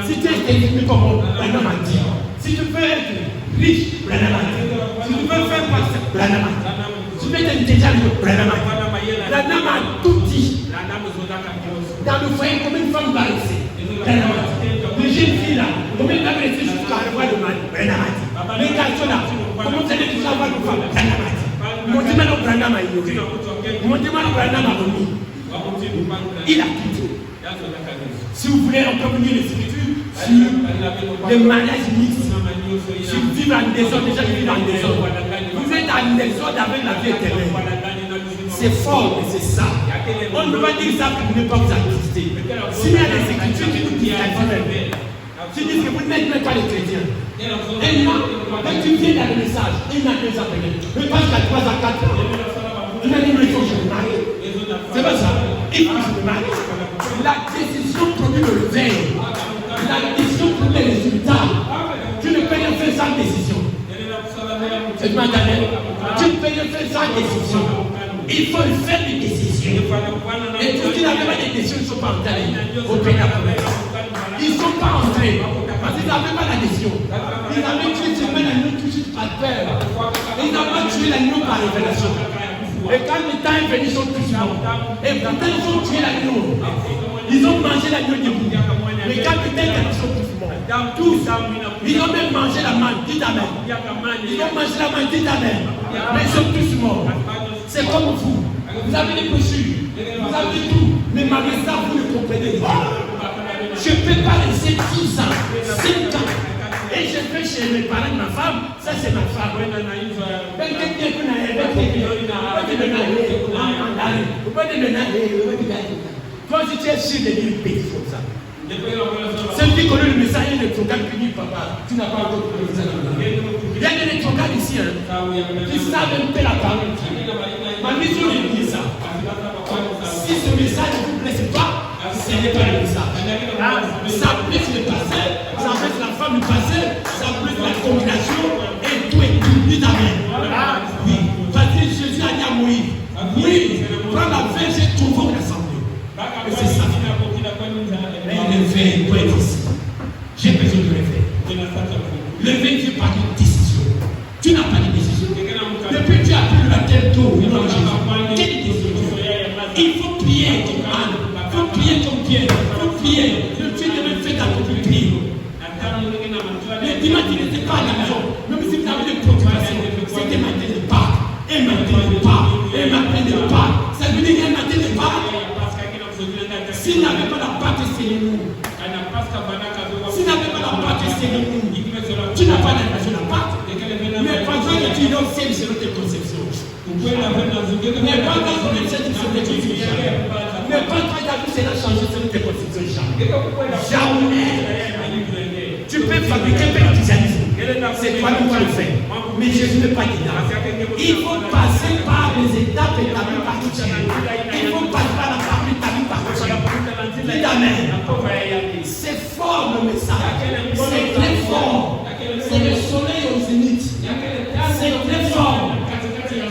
Si tu es élevé comme moi, Branham a dit. Si tu veux être riche, Branham a dit. Si tu veux faire passer, Branham a dit. Si tu veux être intelligent, Branham a dit. Branham a tout dit. Dans le foyer, comme une femme va rester. Branham a dit. Les jeunes filles là, comment elles vont rester jusqu'à avoir le mari? Branham a dit. Les garçons là, comment vous allez tous avoir le femme? Branham a dit. Mon dimanche, Branham a ignoré. Mon dimanche, Branham a omis. Il a quitté. Si vous voulez, on peut venir les Écritures sur les mariages mixtes, sur vivre en désordre, déjà vivre en désordre. Vous êtes en désordre avec la vie éternelle. C'est fort, mais c'est ça. On ne peut pas dire ça pour ne pas vous assister. S'il y a des écritures qui nous disent tu dis que vous n'êtes même pas les chrétiens. Et moi, quand tu viens dans le message, il m'a deux appelés. Je pense qu'à 3 à 4 ans, il m'a dit il faut que je me marie. C'est pas ça. Il faut que je me marie. La décision produit le réveil. La décision produit les résultats. Tu ne peux rien faire sans décision. Tu ne peux rien faire sans décision. Il faut faire des décisions. Et tous qui n'avaient pas des décisions ne sont pas entrés au pays. Ils ne sont pas entrés parce qu'ils n'avaient pas la décision. Ils avaient tué l'agneau tout de suite par peur. Ils n'ont pas tué l'agneau par révélation. Et quand le temps est venu, ils sont tous morts. Et pourtant, ils ont tué l'agneau. Ils ont mangé l'agneau debout. Mais quand le temps est venu, ils sont tous morts. Tous. Ils ont même mangé la manne. Dites amen. Ils ont mangé la manne. Dites amen. Mais ils sont tous morts. C'est comme vous. Vous avez des péchés. Vous avez tout. Mais malgré ça, vous ne comprenez pas. Je ne peux pas laisser 10 ans, 5 ans. Et je vais chez mes parents, ma femme. Ça, c'est ma femme. Quand tu es sûr de dire pays comme ça. Ceux qui connaissent le message, il y a des programmes qui disent papa, tu n'as pas encore le message. Il y a des programmes ici qui savent un peu la parole. Ma mission est dit ça. Si ce message ne vous plaît pas, ce n'est pas le message. Ça plaît le passé, ça plaît la femme du passé, ça plaît la combination et tout est tout. Dites amen. Oui. Parce que Jésus a dit à Moïse, oui, prends la verge et convoque l'assemblée. Et c'est ça. Mais le réveil doit être ici. J'ai besoin de réveil. Le réveil n'est pas de décision. Tu n'as pas de décision. Depuis que tu as pris le baptême d'eau, quelle décision? Il faut prier comme Anne. Il faut prier comme Pierre. Il faut prier. Le Dieu de même fait dans ton prier. Le dimanche, il n'était pas à la maison. Même si vous avez des préoccupations, c'était matin de Pâques. Et matin de Pâques. Et matin de Pâques. Ça veut dire un matin de Pâques. S'il n'avait pas la Pâque, c'est nous. S'il n'avait pas la Pâque, c'est nous. Tu n'as pas l'impression de la Pâque. Mais pendant que tu es au ciel, c'est notre conception. Mais pas dans une conception. Mais pas quand ta vie sera changée, c'est notre conception. Jamais. Tu peux fabriquer un christianisme. C'est toi qui le fais. Mais Jésus n'est pas dedans. Il faut passer par les étapes établies par Dieu. Il faut passer par la partie établie par Dieu. Dis amen. C'est fort le message. C'est très fort. C'est le soleil au zénith. C'est très fort.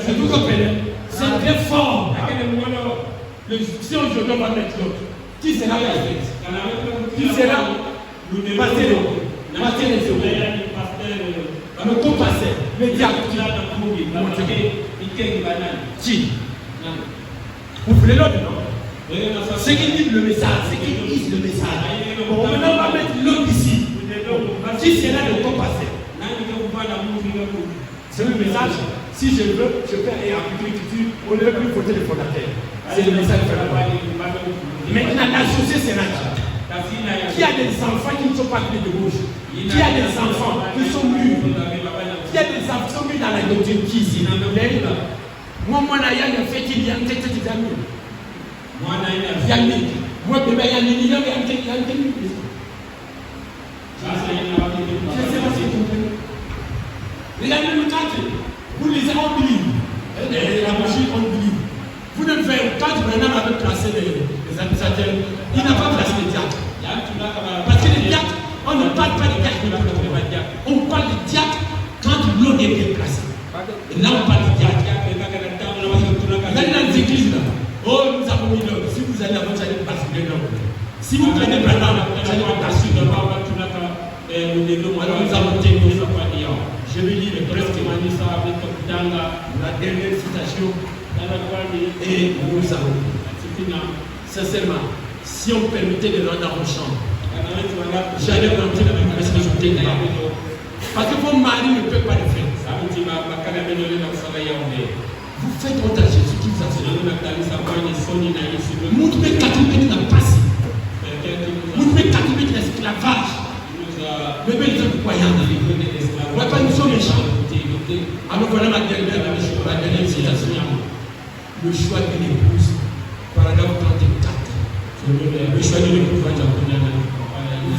C'est vous comprenez? C'est très fort. Si aujourd'hui on va mettre l'autre, qui sera la fête? Qui sera pasteur les ouvriers, le co-pasteur, le diable, qui? Vous voulez l'autre, non? C'est qui dit le message, c'est qui dit le message. Bon, maintenant on va mettre l'autre ici. Qui sera le co-pasteur? C'est le message. Si je veux, je peux aller en agriculture, on ne veut plus voter le fondateur. C'est le message que je veux. Maintenant, la société sénatoriale. Qui a des enfants qui ne sont pas pris de rouge? Qui a des enfants qui sont mûrs? Qui a des enfants qui sont mûrs dans la doctrine? Qui ici? Moi, il y a une fête qui vient de Yannick. Moi, bébé, il y a une million qui vient de Yannick. Je ne sais pas si vous comprenez. Il y a même quand vous lisez on believe. La machine on believe. Vous ne faites quand Brenham avait placé les administrateurs, il n'a pas placé les diacres. Parce que les diacres, on ne parle pas des diacres de la diacre. On parle des diacres quand l'eau est bien placée. Et là on parle des diacres. Maintenant les églises là, oh nous avons mis l'eau. Si vous allez avant, vous allez basculer l'eau. Si vous prenez Brenham, vous allez passer l'eau. Alors nous avons tenu je vais lire le presque la dernière citation et nous allons. Sincèrement, si on permettait de rendre en chambre, j'allais rentrer dans la responsabilité de parce que vos maris ne peuvent pas le faire. Vous faites honte à Jésus qui vous a dit. Montrez catholique de la passe. Montrez catholique de l'esclavage. Mais bien, ils sont croyants. Ouais, pas nous sommes méchants. Alors voilà ma dernière citation. Le choix de l'épouse, paragraphe 34. Le choix de l'épouse,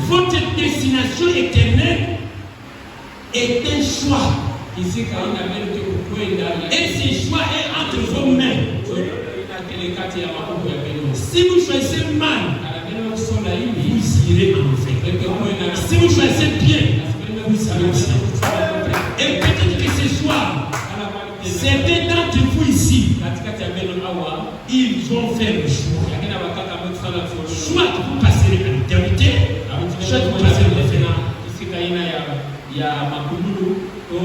votre destination éternelle est un choix. Et ce choix est entre vos mains. Si vous choisissez mal, vous irez en enfer. Si vous choisissez bien, vous irez au ciel. Et peut-être que ce soir, certains d'entre vous ici, ils vont faire le choix. Soit vous passerez à l'éternité, soit vous passerez à l'enfer.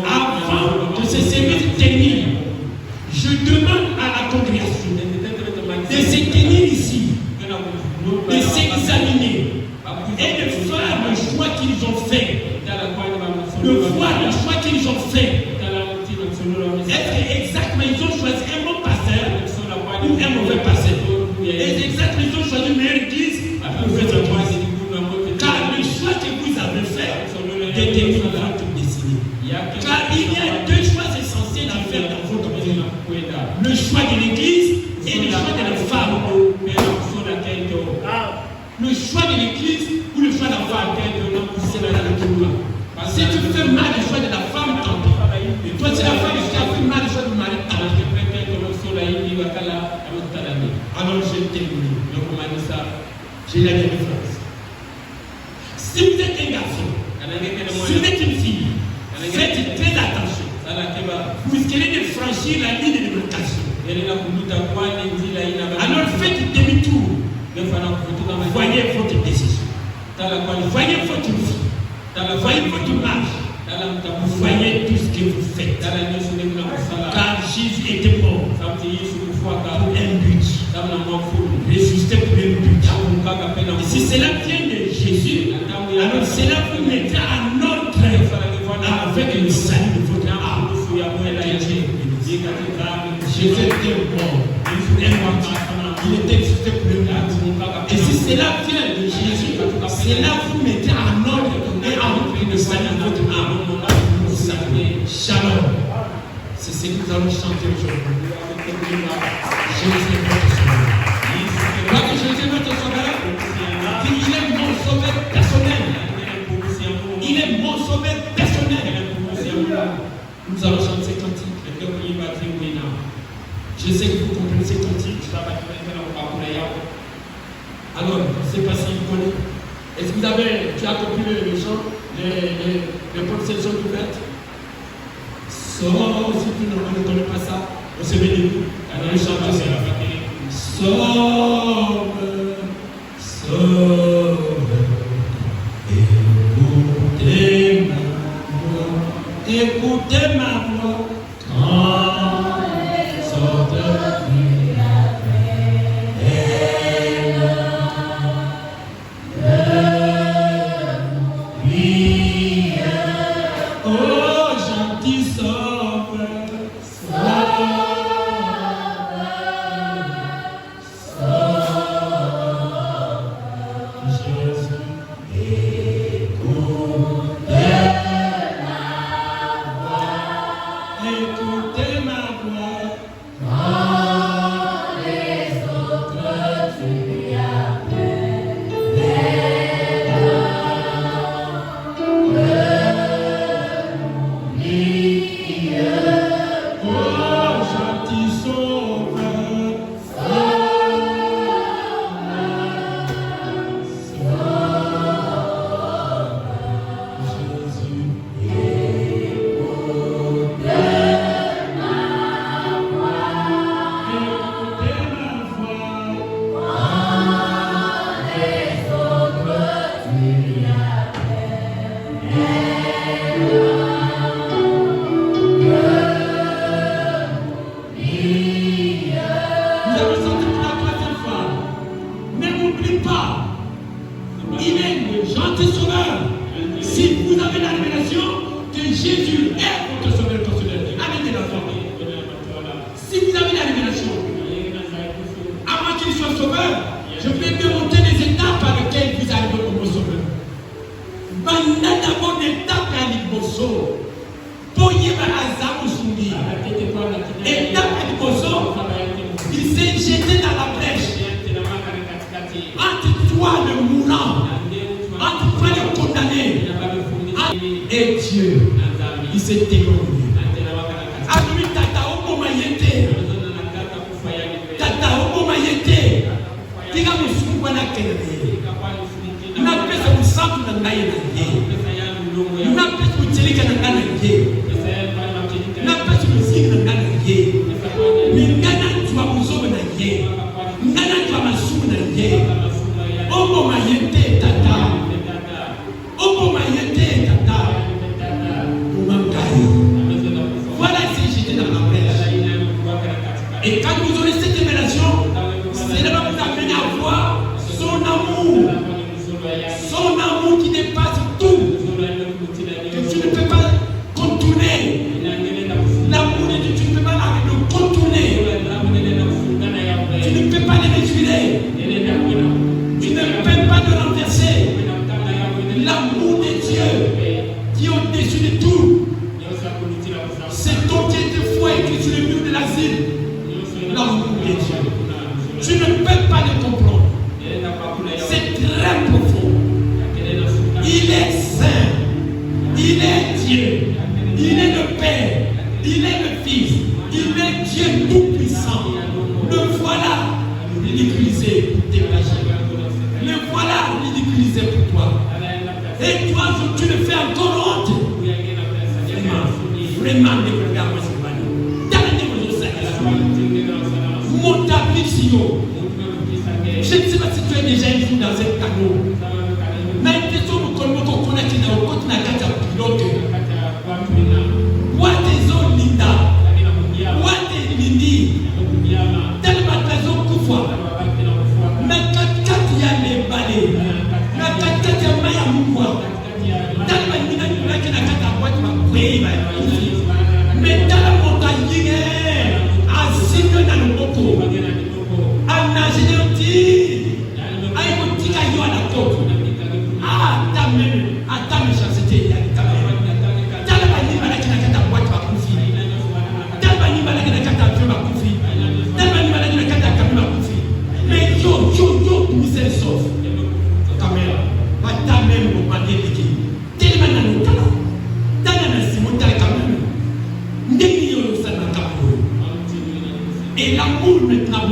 Avant que ce service termine, je demande à la congrégation de se tenir ici, de s'examiner et de faire le choix qu'ils ont fait, de voir le choix qu'ils ont fait. Est-ce que exactement ils ont choisi un bon pasteur ou un mauvais pasteur? Est-ce que exactement ils ont choisi une meilleure église ou une mauvaise église? Car le choix que vous avez fait détermine votre destinée. Car il y a deux choix essentiels à faire dans votre vie. Le choix de l'église et le choix de la femme. Le choix de l'église ou le choix de la femme. C'est la retour. Si tu fais mal le choix de la femme, tant pis. Et toi, c'est la femme qui a fait mal le choix du mari, tant pis. Alors je termine. J'ai la même phrase. Si vous êtes un garçon, si vous êtes une fille, faites très attention. Vous risquez de franchir la ligne de démarcation. Alors faites demi-tour. Voyez votre décision. Voyez votre vie. Voyez votre marche. Voyez tout ce que vous faites. Car Jésus était mort pour un but. Ressuscité pour un but. Et si cela vient de Jésus, alors cela vous mettra en ordre avec le salut de votre âme. Jésus était mort. Il était ressuscité pour un but. Et si cela vient de Jésus, cela vous mettra en ordre et en route le salut de votre âme. Shalom. C'est ce que nous allons chanter aujourd'hui. Jésus est votre sauveur. Quand Jésus est votre sauveur, il est mon sauveur personnel. Il est mon sauveur personnel. Nous allons chanter ces cantiques. Je sais que vous comprenez ces cantiques. Alors, je ne sais pas si vous connaissez. Est-ce que tu as compris le chant, les processions ouvertes? Si tu ne connais pas ça, on se met debout. Alors, le chant, c'est la fatigue. Sauve, sauve, écoutez ma voix, écoutez ma voix, quand sorte Et Dieu, il s'est témoigné. Ami tata okoma yete. Tata okoma yete. Tika musuku bana kenene. Na pesa musaku na ngai na ye. Na pesa muchelika na ngai na ye. Na pesa musiki na ngai na ye. Ngana twa muzobe na ye. Ngana twa masuku na ye. Okoma yete tata. Okoma yete tata. Voilà si j'étais dans la brèche. Et quand vous aurez cette révélation, cela va vous amener à voir son amour. Son amour qui dépasse tout. Que tu ne peux pas contourner. L'amour de Dieu, tu ne peux pas le contourner. Tu ne peux pas le mesurer. Tu ne peux pas le renverser. L'amour de Dieu qui est au-dessus de tout. C'est ton qui était foi écrit sur le mur de l'asile. L'amour de Dieu. Tu ne peux pas le comprendre. C'est très profond. Il est saint. Il est Dieu. Il est le Père. Il est le Fils. Il est Dieu tout-puissant. Le voilà ridiculisé pour tes péchés. Le voilà ridiculisé pour toi. Et toi, tu le fais encore honte. Vraiment, ne regarde pas ce panneau. Dernier mot, ça est. Mon tablier, je ne sais pas si tu es déjà ici dans un canot. Mais question de qu'on connaît qui est dans le côté de la carte à pilote. What is all Linda? What is Lindy? Tellement de raisons pour voir. Mais quand il y a les balais, mais quand il y a Maya Mouwa, tellement de Linda qui est la carte à boîte, mais dans la montagne, à signer dans le coco, à nager dans le tir, à y petit caillou à la côte. Ah, ta même chasteté, ta même. T'as la banni malade qui n'a qu'à ta boîte, ma confie. T'as la banni malade qui n'a qu'à ta vieux, ma confie. T'as la banni malade qui n'a qu'à ta camion, ma confie. Mais yo, misère sauf. Caméra, pas ta même, mon panier liquide. Tellement dans le talent. T'as la Simon, t'as la caméra. Et l'amour maintenant,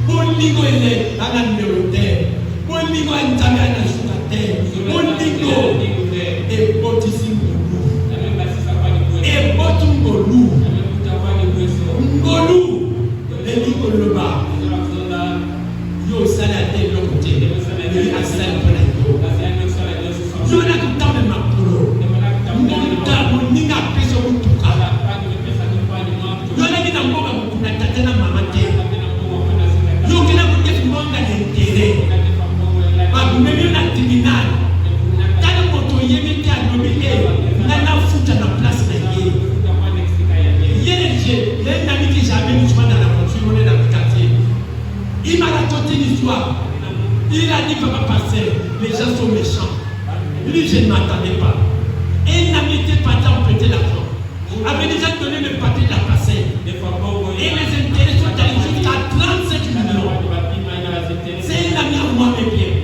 Bolingo il est à la numéro terre. Bolingo est à la terre. Bolingo et Botissimou. Et Botumbolou. Ngolou. Et Ligoloba. Yo salade de l'autre côté. Il a salade pour la yo. Yo n'a que tant de ma polo. Mon ninga peso mutuka. Yo n'a dit n'ambo ba mukuna tatena mamate. Yo kena kuke mwanga n'intérêt. Ba bumemi na tribunal. Tana moto yemi ka nomile. Nana futa na place na ye. Yene je, les amis qui j'avais nous dans la voiture, on est dans le quartier. Il m'a raconté l'histoire. Il a dit papa passé, les gens sont méchants. Lui je ne m'attendais pas. Et il n'a été pas temps de prêter l'argent. Avait déjà donné le papier de la passée. Et les intérêts sont allés jusqu'à 35 millions. C'est un ami à moi, mes pieds.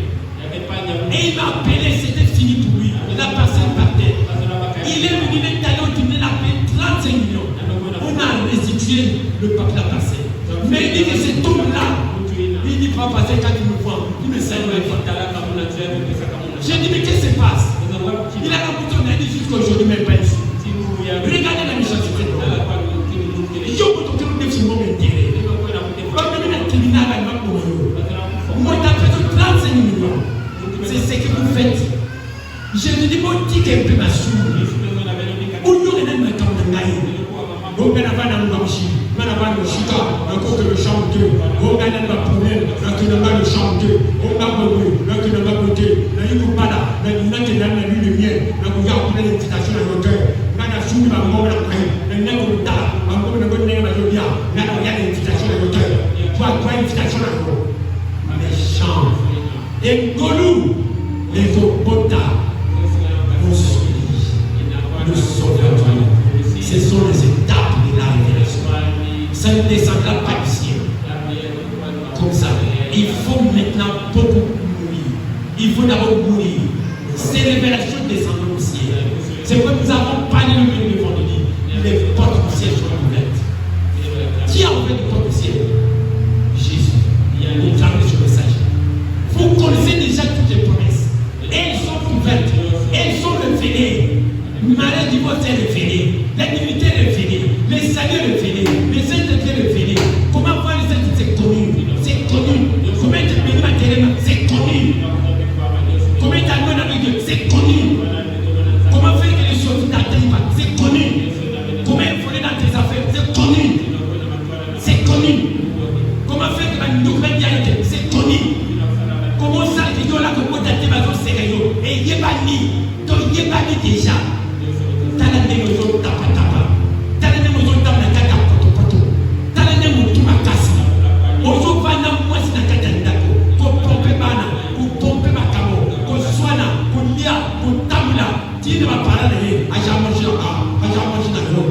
Et il m'a appelé, c'était fini pour lui. La passée partait. Il est venu, il est allé au tribunal, il a payé 35 millions. On a restitué le papier de la passée. Mais il dit que c'est tout là. Il dit pas passer quand il me voit. Il me salue. J'ai dit, mais qu'est-ce qui se passe? Il a raconté, on a dit jusqu'aujourd'hui, mais pas ici. Regardez la méchanceté. Yo, quand on est sur mon intérêt, quand on est dans le tribunal, moi, t'as fait 35 millions. C'est ce que vous faites. Je lui dis, mon ticket est un peu ma souris. Où il y aurait même un temps de gagne. On va avoir un blanchi, on va avoir le chica, un côté le chanteur, on va avoir la poubelle, un qui n'a pas le chanteur, on va avoir un qui n'a pas côté, la ligne pas là, la ligne qui n'a pas lu le mien, la bouillard pour l'invitation à l'auteur, on a soumis ma mort la main, le nez au tas, un peu de bonne nez à l'auteur, là on a l'invitation à l'auteur, toi, invitation à l'auteur. Méchant. Et Golou, les Obota, nous sauvons. Ce sont les étapes de la révélation. Ça ne descendra pas du ciel. Comme ça. Il faut maintenant beaucoup mourir. Il faut d'abord mourir. Ces révélations descendent au ciel. C'est pourquoi nous avons parlé le vendredi. Les portes du ciel sont ouvertes. Qui a ouvert les portes du ciel? Jésus. Il y a une femme sur le message. Vous connaissez déjà toutes les promesses. Elles sont ouvertes. Elles sont révélées. Le mariage divorce est révélé. La divinité est révélée. Les saluts est révélé. Les saints est révélé. Comment voir les saints? C'est connu. C'est connu. Comment être béni matériellement? C'est connu. Comment être amoureux avec Dieu? C'est connu. Comment faire que les choses n'atteignent pas? C'est connu. Comment évoluer dans tes affaires? C'est connu. C'est connu. Comment faire que la nouvelle réalité? C'est connu. Comment ça, les gens là, comment t'as tes maisons sérieux? Et il n'y a pas ni. Donc il n'y a pas ni déjà. T'as la négociation, t'as pas tapa. T'as la négociation, t'as la cata, poto. T'as la négociation, t'as la casse. Ozo vana mwasi na kata ndako. Ko pompe bana, ko pompe makamo, ko swana, ko lia, ko tamula. Tine ba parana ye, aja manji na ro.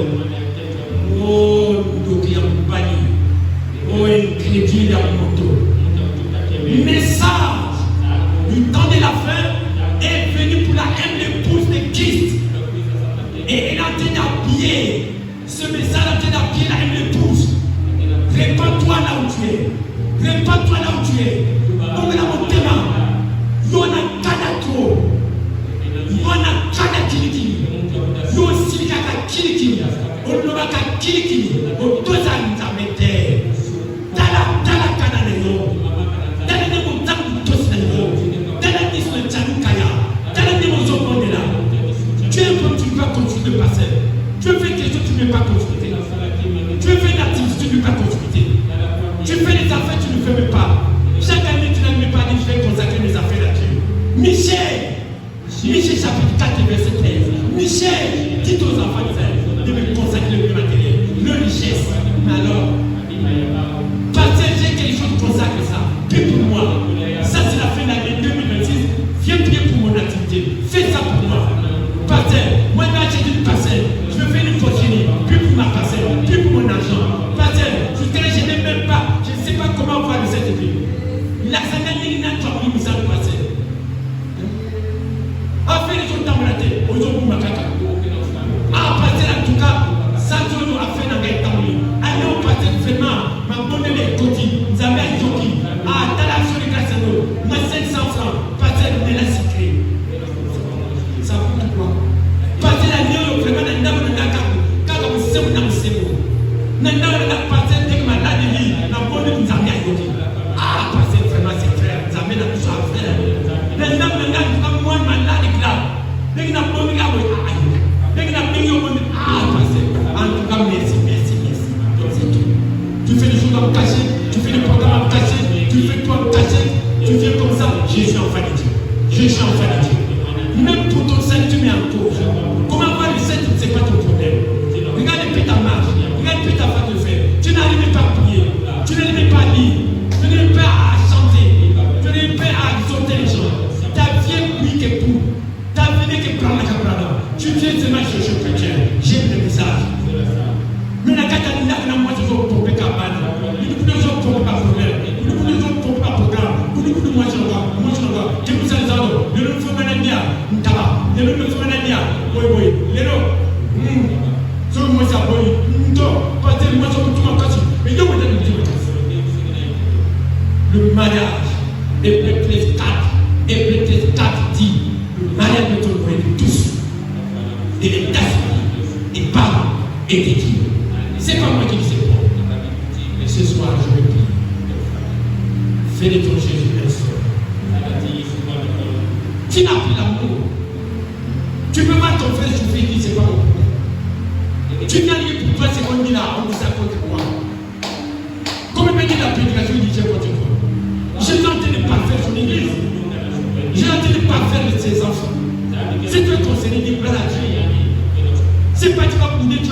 Oh, ndoki ya mbani. Oh, incrédule ya moto. Le message du temps de la fin est venu pour la l'épouse de Christ. Et elle est en train d'habiller. Ce message est en train d'habiller la l'épouse. Répands-toi là où tu es. Répands-toi là où tu es. On a mon thème. Yona Kanato. Yona Kanakiliki. Yon Silikaka Kiliki. Onobaka Kiliki. Otoza Nzamete. Tala Kananeo. Tala Nemo Tamu Tosneo. Tala Nisme Tchanukaya. Tala Nemo Zopondela. Tu es comme tu ne peux pas continuer de passer. Tu fais quelque chose, tu ne peux pas continuer. Tu fais une activité, tu ne peux pas continuer. Tu fais des affaires, tu ne fais même pas. Chaque année, tu n'as même pas dit, je vais consacrer mes affaires là-dessus. Michel chapitre 4, verset 13. Michel, dites aux enfants de me consacrer le matériel, le richesse. Mais alors, parce que j'ai quelque chose de consacrer ça. Prie pour moi. Ça, c'est la fin de l'année 2026. Viens prier pour mon activité. Fais ça pour moi. Pasteur, moi, je vais acheter une parcelle. Je vais faire une fortune. Puis pour ma parcelle. Puis pour mon argent. Pasteur, je n'ai même pas. Je ne sais pas comment voir de cette vie. La semaine, il n'a pas pris ça de passer. Après les autres temps, on a été aux autres macaques. Ah, pasteur, en tout cas, ça, tu nous a fait dans les temps. Allez, on passe vraiment. Ma bonne les côtés. Vous avez un jockey. Ah, t'as la sur les grâces à nous. Ma 700 francs. Pasteur, vous la sécurité. Ça coûte quoi? Parce que la nuit, vraiment, on a un gars quand on sait où on sait où. On a un pasteur qui m'a dit, on a bonne nous amener à côté. Ah, pasteur, vraiment, c'est frère. Nous amène à tout ça, frère. Maintenant, on a un mois de malade et là. Dès qu'on a bon gars, dès qu'on a bien bon, ah, pasteur. En tout cas, merci. C'est tout. Tu fais des choses à me cacher, tu fais des programmes à me cacher, tu fais toi à me cacher, tu viens comme ça. Je suis enfant de Dieu. Je suis enfant de Dieu. Même pour ton salut, tu mets en cause. Comment voir le salut, ce n'est pas ton problème. Regarde un peu ta marche, regarde un peu ta façon de faire. Tu n'arrives pas à prier, tu n'arrives pas à lire, tu n'arrives pas à chanter, tu n'arrives pas à exhorter les gens. Ta vie est oui que pour, ta vie n'est que prendre la cabrada. Tu viens seulement chercher le chrétien, j'aime le message. Mais la Catalina, moi je veux pomper cabane. Nous ne sommes pas problème, nous ne sommes pas programme, nous ne moi je regarde, je vous entends, je ne fais pas la mienne. Les gens me font un lien. Oui. Les gens. So moi ça boy. Parce que moi ça me tout casse. Mais yo me donne le mariage. Hébreux 4 dit le mariage est auprès de tous. Et les tasses, et parents, et des dieux. C'est pas moi qui dis c'est bon. Mais ce soir je vais prier. Fais de ton Jésus un seul. Tu n'as plus l'amour. Tu peux pas ton frère souffrir, il dit c'est pas mon problème. Tu n'as rien pour toi, c'est qu'on dit là, on dit ça contre moi. Comme il m'a dit la prédication, il dit c'est contre toi. J'ai tenté de parfaire son église. J'ai tenté de parfaire ses enfants. C'est toi ton Seigneur, il dit voilà Dieu. C'est pas tu vas couler, il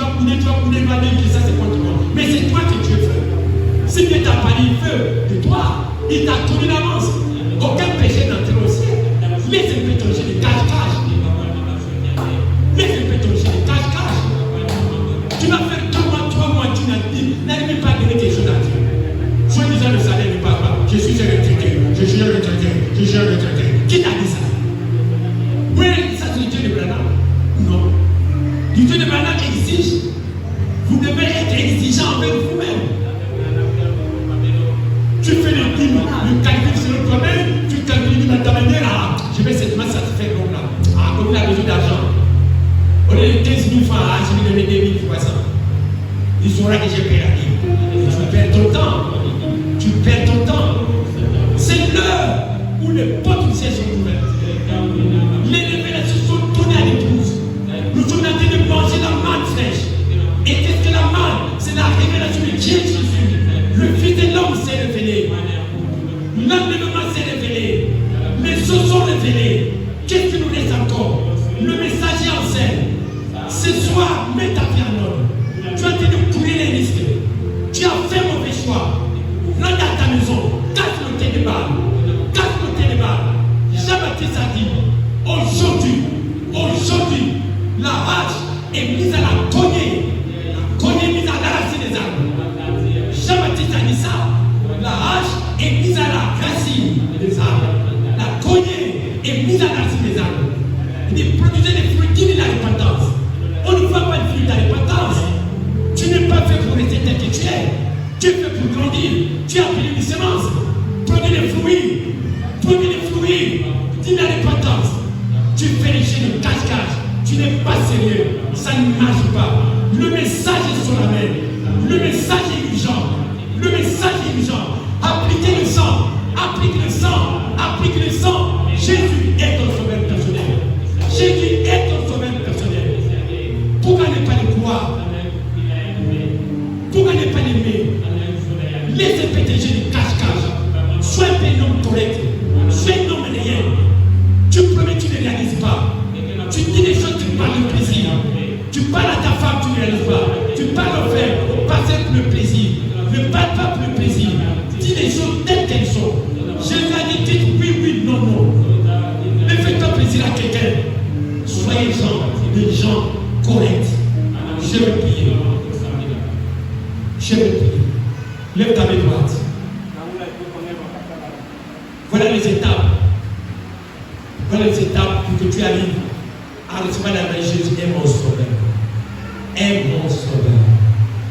va dire que ça c'est contre moi. Mais c'est toi que Dieu fait. Si Dieu t'a pas dit feu de toi, il t'a connu d'avance. Aucun péché n'entre au ciel. Mais c'est peut-être de cache-cache. Mais c'est peut-être de cache-cache. Tu vas faire 3 mois, tu n'arrives pas à donner quelque chose à Dieu. Soit disant le salaire ne passe pas. Je suis un retraité. Qui t'a dit ça? fait comme là. Ah, comme il a besoin d'argent. Au lieu de 15 000 francs, je vais donner 2300. Il saura que j'ai perdu. Tu perds ton temps. Tu perds ton temps. C'est l'heure où les portes du ciel sont ouvertes. Les révélations sont données à l'épouse. Nous sommes en train de manger la manne fraîche. Et qu'est-ce que la manne? C'est la révélation de Dieu Jésus. Le Fils de l'homme s'est révélé. L'enlèvement s'est révélé. Les choses sont révélées. Qu'est-ce qui nous reste encore? Le message est en scène. Ce soir, mets ta vie en ordre. Tu as été de courir les risques. Tu as fait mauvais choix. Rentre à ta maison. Casse le thé de balle. Casse le thé de balle. Jean-Baptiste a dit, aujourd'hui, la hache est mise à la cognée. La cognée mise à la racine des arbres. Jean-Baptiste a dit ça. La hache est mise à la racine des arbres. La cognée est mise à la racine des arbres. Il dit, produisez des fruits dignes de la repentance. On ne voit pas le fruit de la repentance. Tu n'es pas fait pour rester tel que tu es. Tu es fait pour grandir. Tu as appelé une semence. Produis des fruits. Produis des fruits. Dis la repentance. Tu fais les chaînes de cache-cache. Tu n'es pas sérieux. Ça ne marche pas. Le message est sur la main. Le message est urgent. Le message est urgent. Appliquez le sang. Applique le sang. Applique le sang. Jésus est ton sauveur personnel. Jésus est ton sauveur personnel. Pourquoi ne pas le croire? Pourquoi ne pas l'aimer? Laissez péter du cache-cache. Sois un homme correct. Sois un homme réel. Tu promets, tu ne réalises pas. Tu dis des choses, tu parles de plaisir. Tu parles à ta femme, tu ne réalises pas. Tu parles au frère, passer pour le plaisir. Ne parle pas pour le plaisir. Dis les choses telles qu'elles sont. Je l'ai dit, oui, oui, non, non. Ne fais pas plaisir à quelqu'un. Soyez des gens corrects. Je vais prier. Je vais prier. Lève ta main droite. Voilà les étapes. Voilà les étapes pour que tu arrives à recevoir la main de Jésus. Est mon sauveur. Est mon sauveur.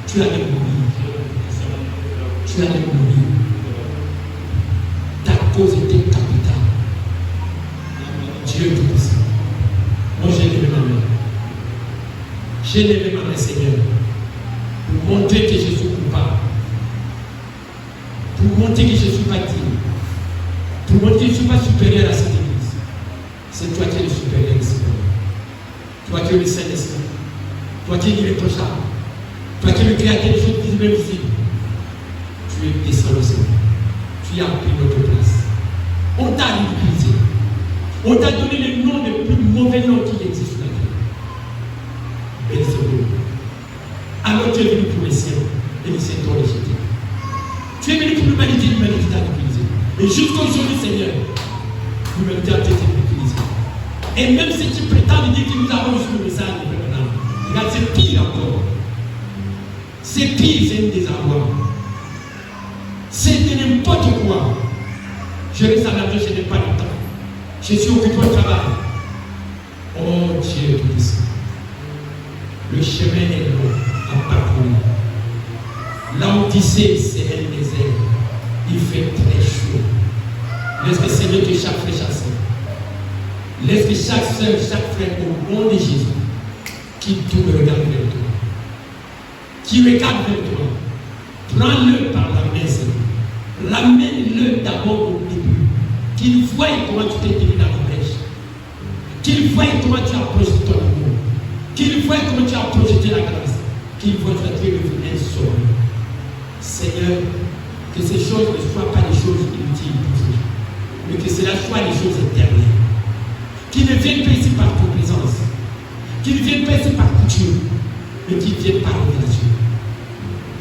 Tu as les mourir. Tu as les mourir. Ta cause était capitale. Dieu tout-puissant. Moi j'ai levé ma main. J'ai levé ma main, Seigneur, pour montrer que je suis coupable. Pour montrer que je ne suis pas digne. Pour montrer que je ne suis pas supérieur à cette église. C'est toi qui es le supérieur ici. Toi qui es le Saint-Esprit. Toi qui es l'irréprochable. Toi qui es le créateur des choses visibles et invisibles. Tu es descendu, Seigneur. Tu as pris notre place. On t'a ridiculisé. On t'a donné les noms les plus mauvais noms qui existent sur la terre. Belzébuth. Alors tu es venu pour les siens et les siens t'ont rejeté. Tu es venu pour l'humanité t'a ridiculisé. Et jusqu'aujourd'hui, Seigneur, l'humanité a été ridiculisée. Et même ceux qui prétendent dire que nous avons reçu le message de Abraham, regarde, c'est pire encore. C'est pire, c'est une désarroi. C'est de n'importe quoi. Je reste à la vie, je n'ai pas le temps. Je suis occupé au travail. Oh Dieu tout-puissant. Le chemin est long à parcourir. L'Odyssée, c'est un désert. Il fait très chaud. Laisse que Seigneur que chaque frère chasse. Laisse que chaque soeur, chaque frère, au nom de Jésus, qui tourne regarde vers toi. Qui regarde vers toi. Prends-le par la main, Seigneur. Ramène-le d'abord au début. Qu'il voie comment tu t'es tenu dans la brèche. Qu'il voie comment tu as projeté ton amour. Qu'il voie comment tu as projeté la grâce. Qu'il voie que tu es devenu un sauveur. Seigneur, que ces choses ne soient pas des choses inutiles pour ces gens, mais que cela soit des choses éternelles. Qui ne viennent pas ici par complaisance. Qui ne viennent pas ici par couture, mais qui viennent par révélation.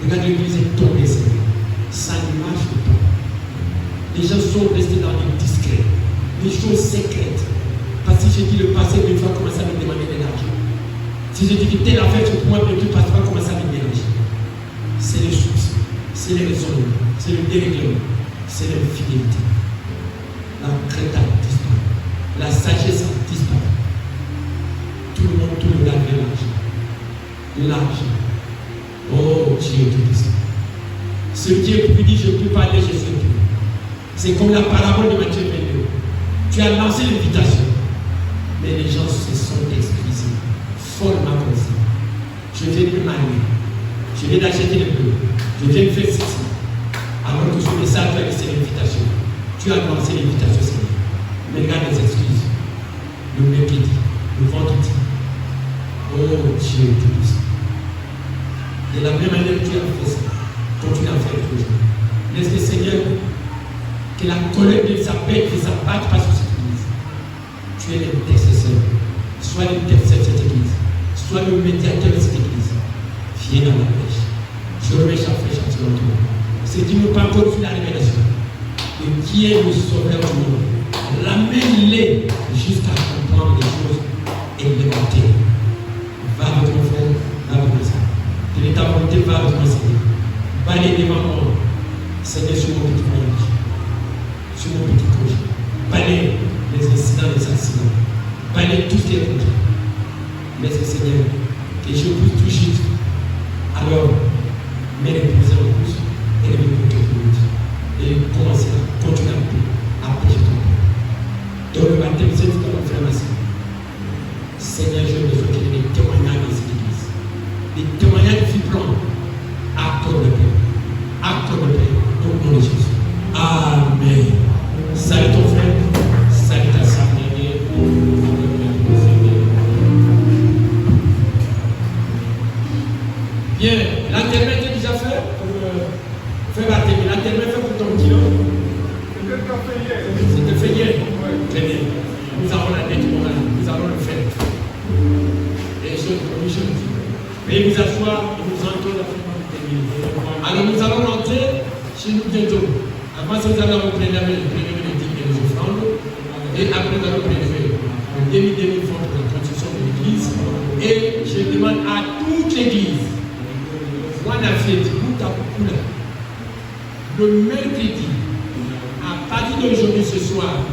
Regarde, l'église est tombée, Seigneur. Ça ne marche pas. Les gens sont restés dans les discrets, les choses secrètes. Parce que j'ai dit le passé, une fois commencer à me demander de l'argent. Si je dis que telle affaire sur moi, mais tu passes pas commencer à me déranger. C'est les soucis, c'est les raisonnements, c'est le dérèglement, c'est l'infidélité. La crête a disparu, la sagesse a disparu. Tout le monde tourne vers l'argent. L'argent. Oh Dieu tout-puissant. Ce Dieu qui dit je ne peux pas aller chez ce Dieu. C'est comme la parabole de Matthieu 22. Tu as lancé l'invitation. difficile, follement possible. Je viens de marier, je viens d'acheter le bleu, je viens de faire ceci. Alors que ce message, tu as dit c'est l'invitation. Tu as lancé l'invitation, Seigneur. Mais regarde les excuses, le mépris, le ventre dit. Oh Dieu, tu dis ça. De la même manière que tu as fait ça, continue à faire toujours. Laisse le Seigneur que la colère de sa paix, que sa batte passe sur cette église. Tu es l'intercesseur. Sois l'intercesseur de cette église. Sois le médiateur de cette église. Viens dans la pêche. Je remets chaque flèche à toi. Ce qui nous parle sur la révélation. Et qui est le sauveur du monde. Ramène-les jusqu'à comprendre les choses élémentaires. Va avec mon frère, va avec mon frère. De ta volonté, va avec mon Seigneur. Balaye devant moi. Seigneur, sur mon petit voyage. Sur mon petit projet. Balaye les incidents, les accidents. Balaye tout ce qui est contre. Laisse le Seigneur que je puisse tout juste. Alors, mets les prisons en course et les minutes de minutes. Et commencer à continuer à prêcher ton père. Dans le matin, c'est tout à frère Massi. Seigneur, je besoin qu'il y ait des témoignages dans cette église. Des témoignages vibrants. Acte de paix. Acte de paix. Au nom de Jésus. Amen. Salut ton frère. Salut ta soeur. Bien, l'enterrement était déjà fait pour faire Barthélemy. L'enterrement fait pour ton petit homme. C'était fait hier. Très bien. Nous avons la dette morale. Nous allons le faire. Et je dis. Veuillez vous asseoir et nous entrons dans le terminé. Alors nous allons rentrer chez nous bientôt. Avant ça, nous allons prélever les dîmes et les offrandes. Et après, nous allons prélever le demi fonds de la construction de l'église. Et je demande à toute l'église. Moi, la fête, le mercredi, à partir d'aujourd'hui ce soir,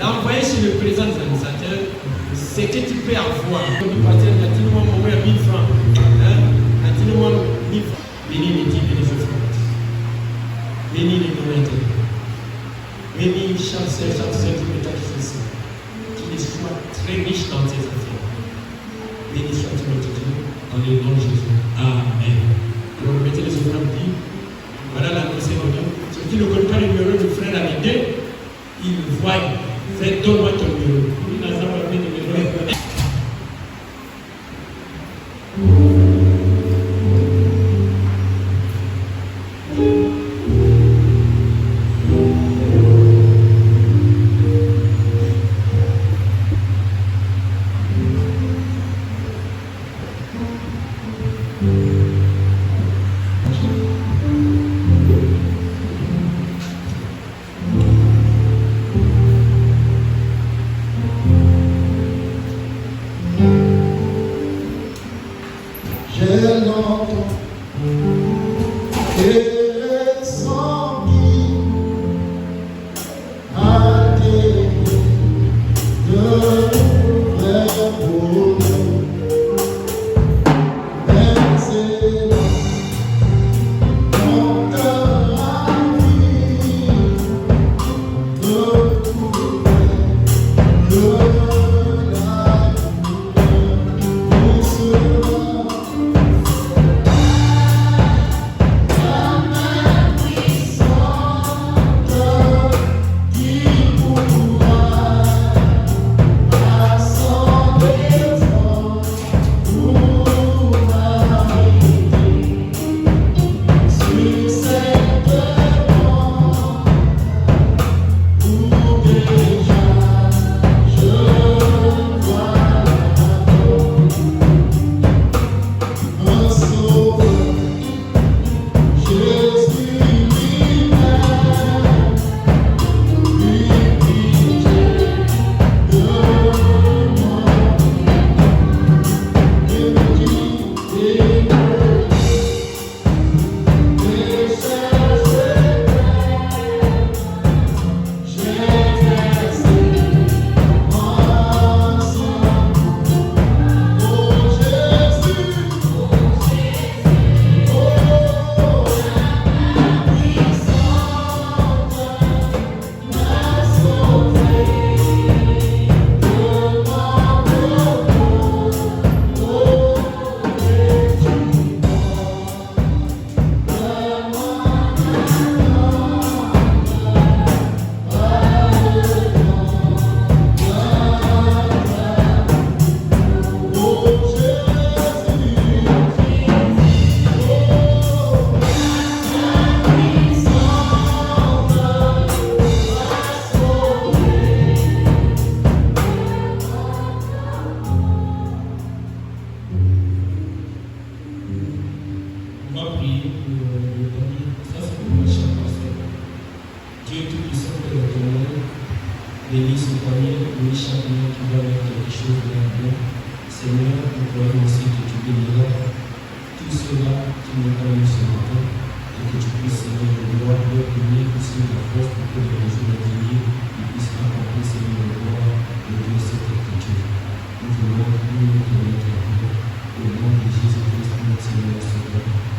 d'envoyer sur le président des administrateurs ce que tu peux avoir. Comme il partait, il y a tout le monde au moins 1000 francs. Il y a tout le monde 1000 francs. Bénis les dîmes et les offrandes. Bénis les nourritures. Bénis chaque sœur qui met à Christ. Qu'il soit très riche dans ses affaires. Bénis soit Timothée. Dans le nom de Jésus. Amen. Alors, mettez les offrandes. Voilà la cérémonie. Ceux qui ne connaissent pas le numéro du frère Amidé, ils voient. Frère, donne-moi ton numéro. Il n'a jamais fait de numéro. Yes. Seigneur, nous croyons aussi que tu béniras tout cela qui n'est pas eu ce matin et que tu puisses donner le droit, leur donner aussi la force pour que dans les jours à venir, ils puissent accomplir, Seigneur, le droit de Dieu cette écriture. Nous voulons nous connaître au nom de Jésus-Christ, notre Seigneur et Sauveur.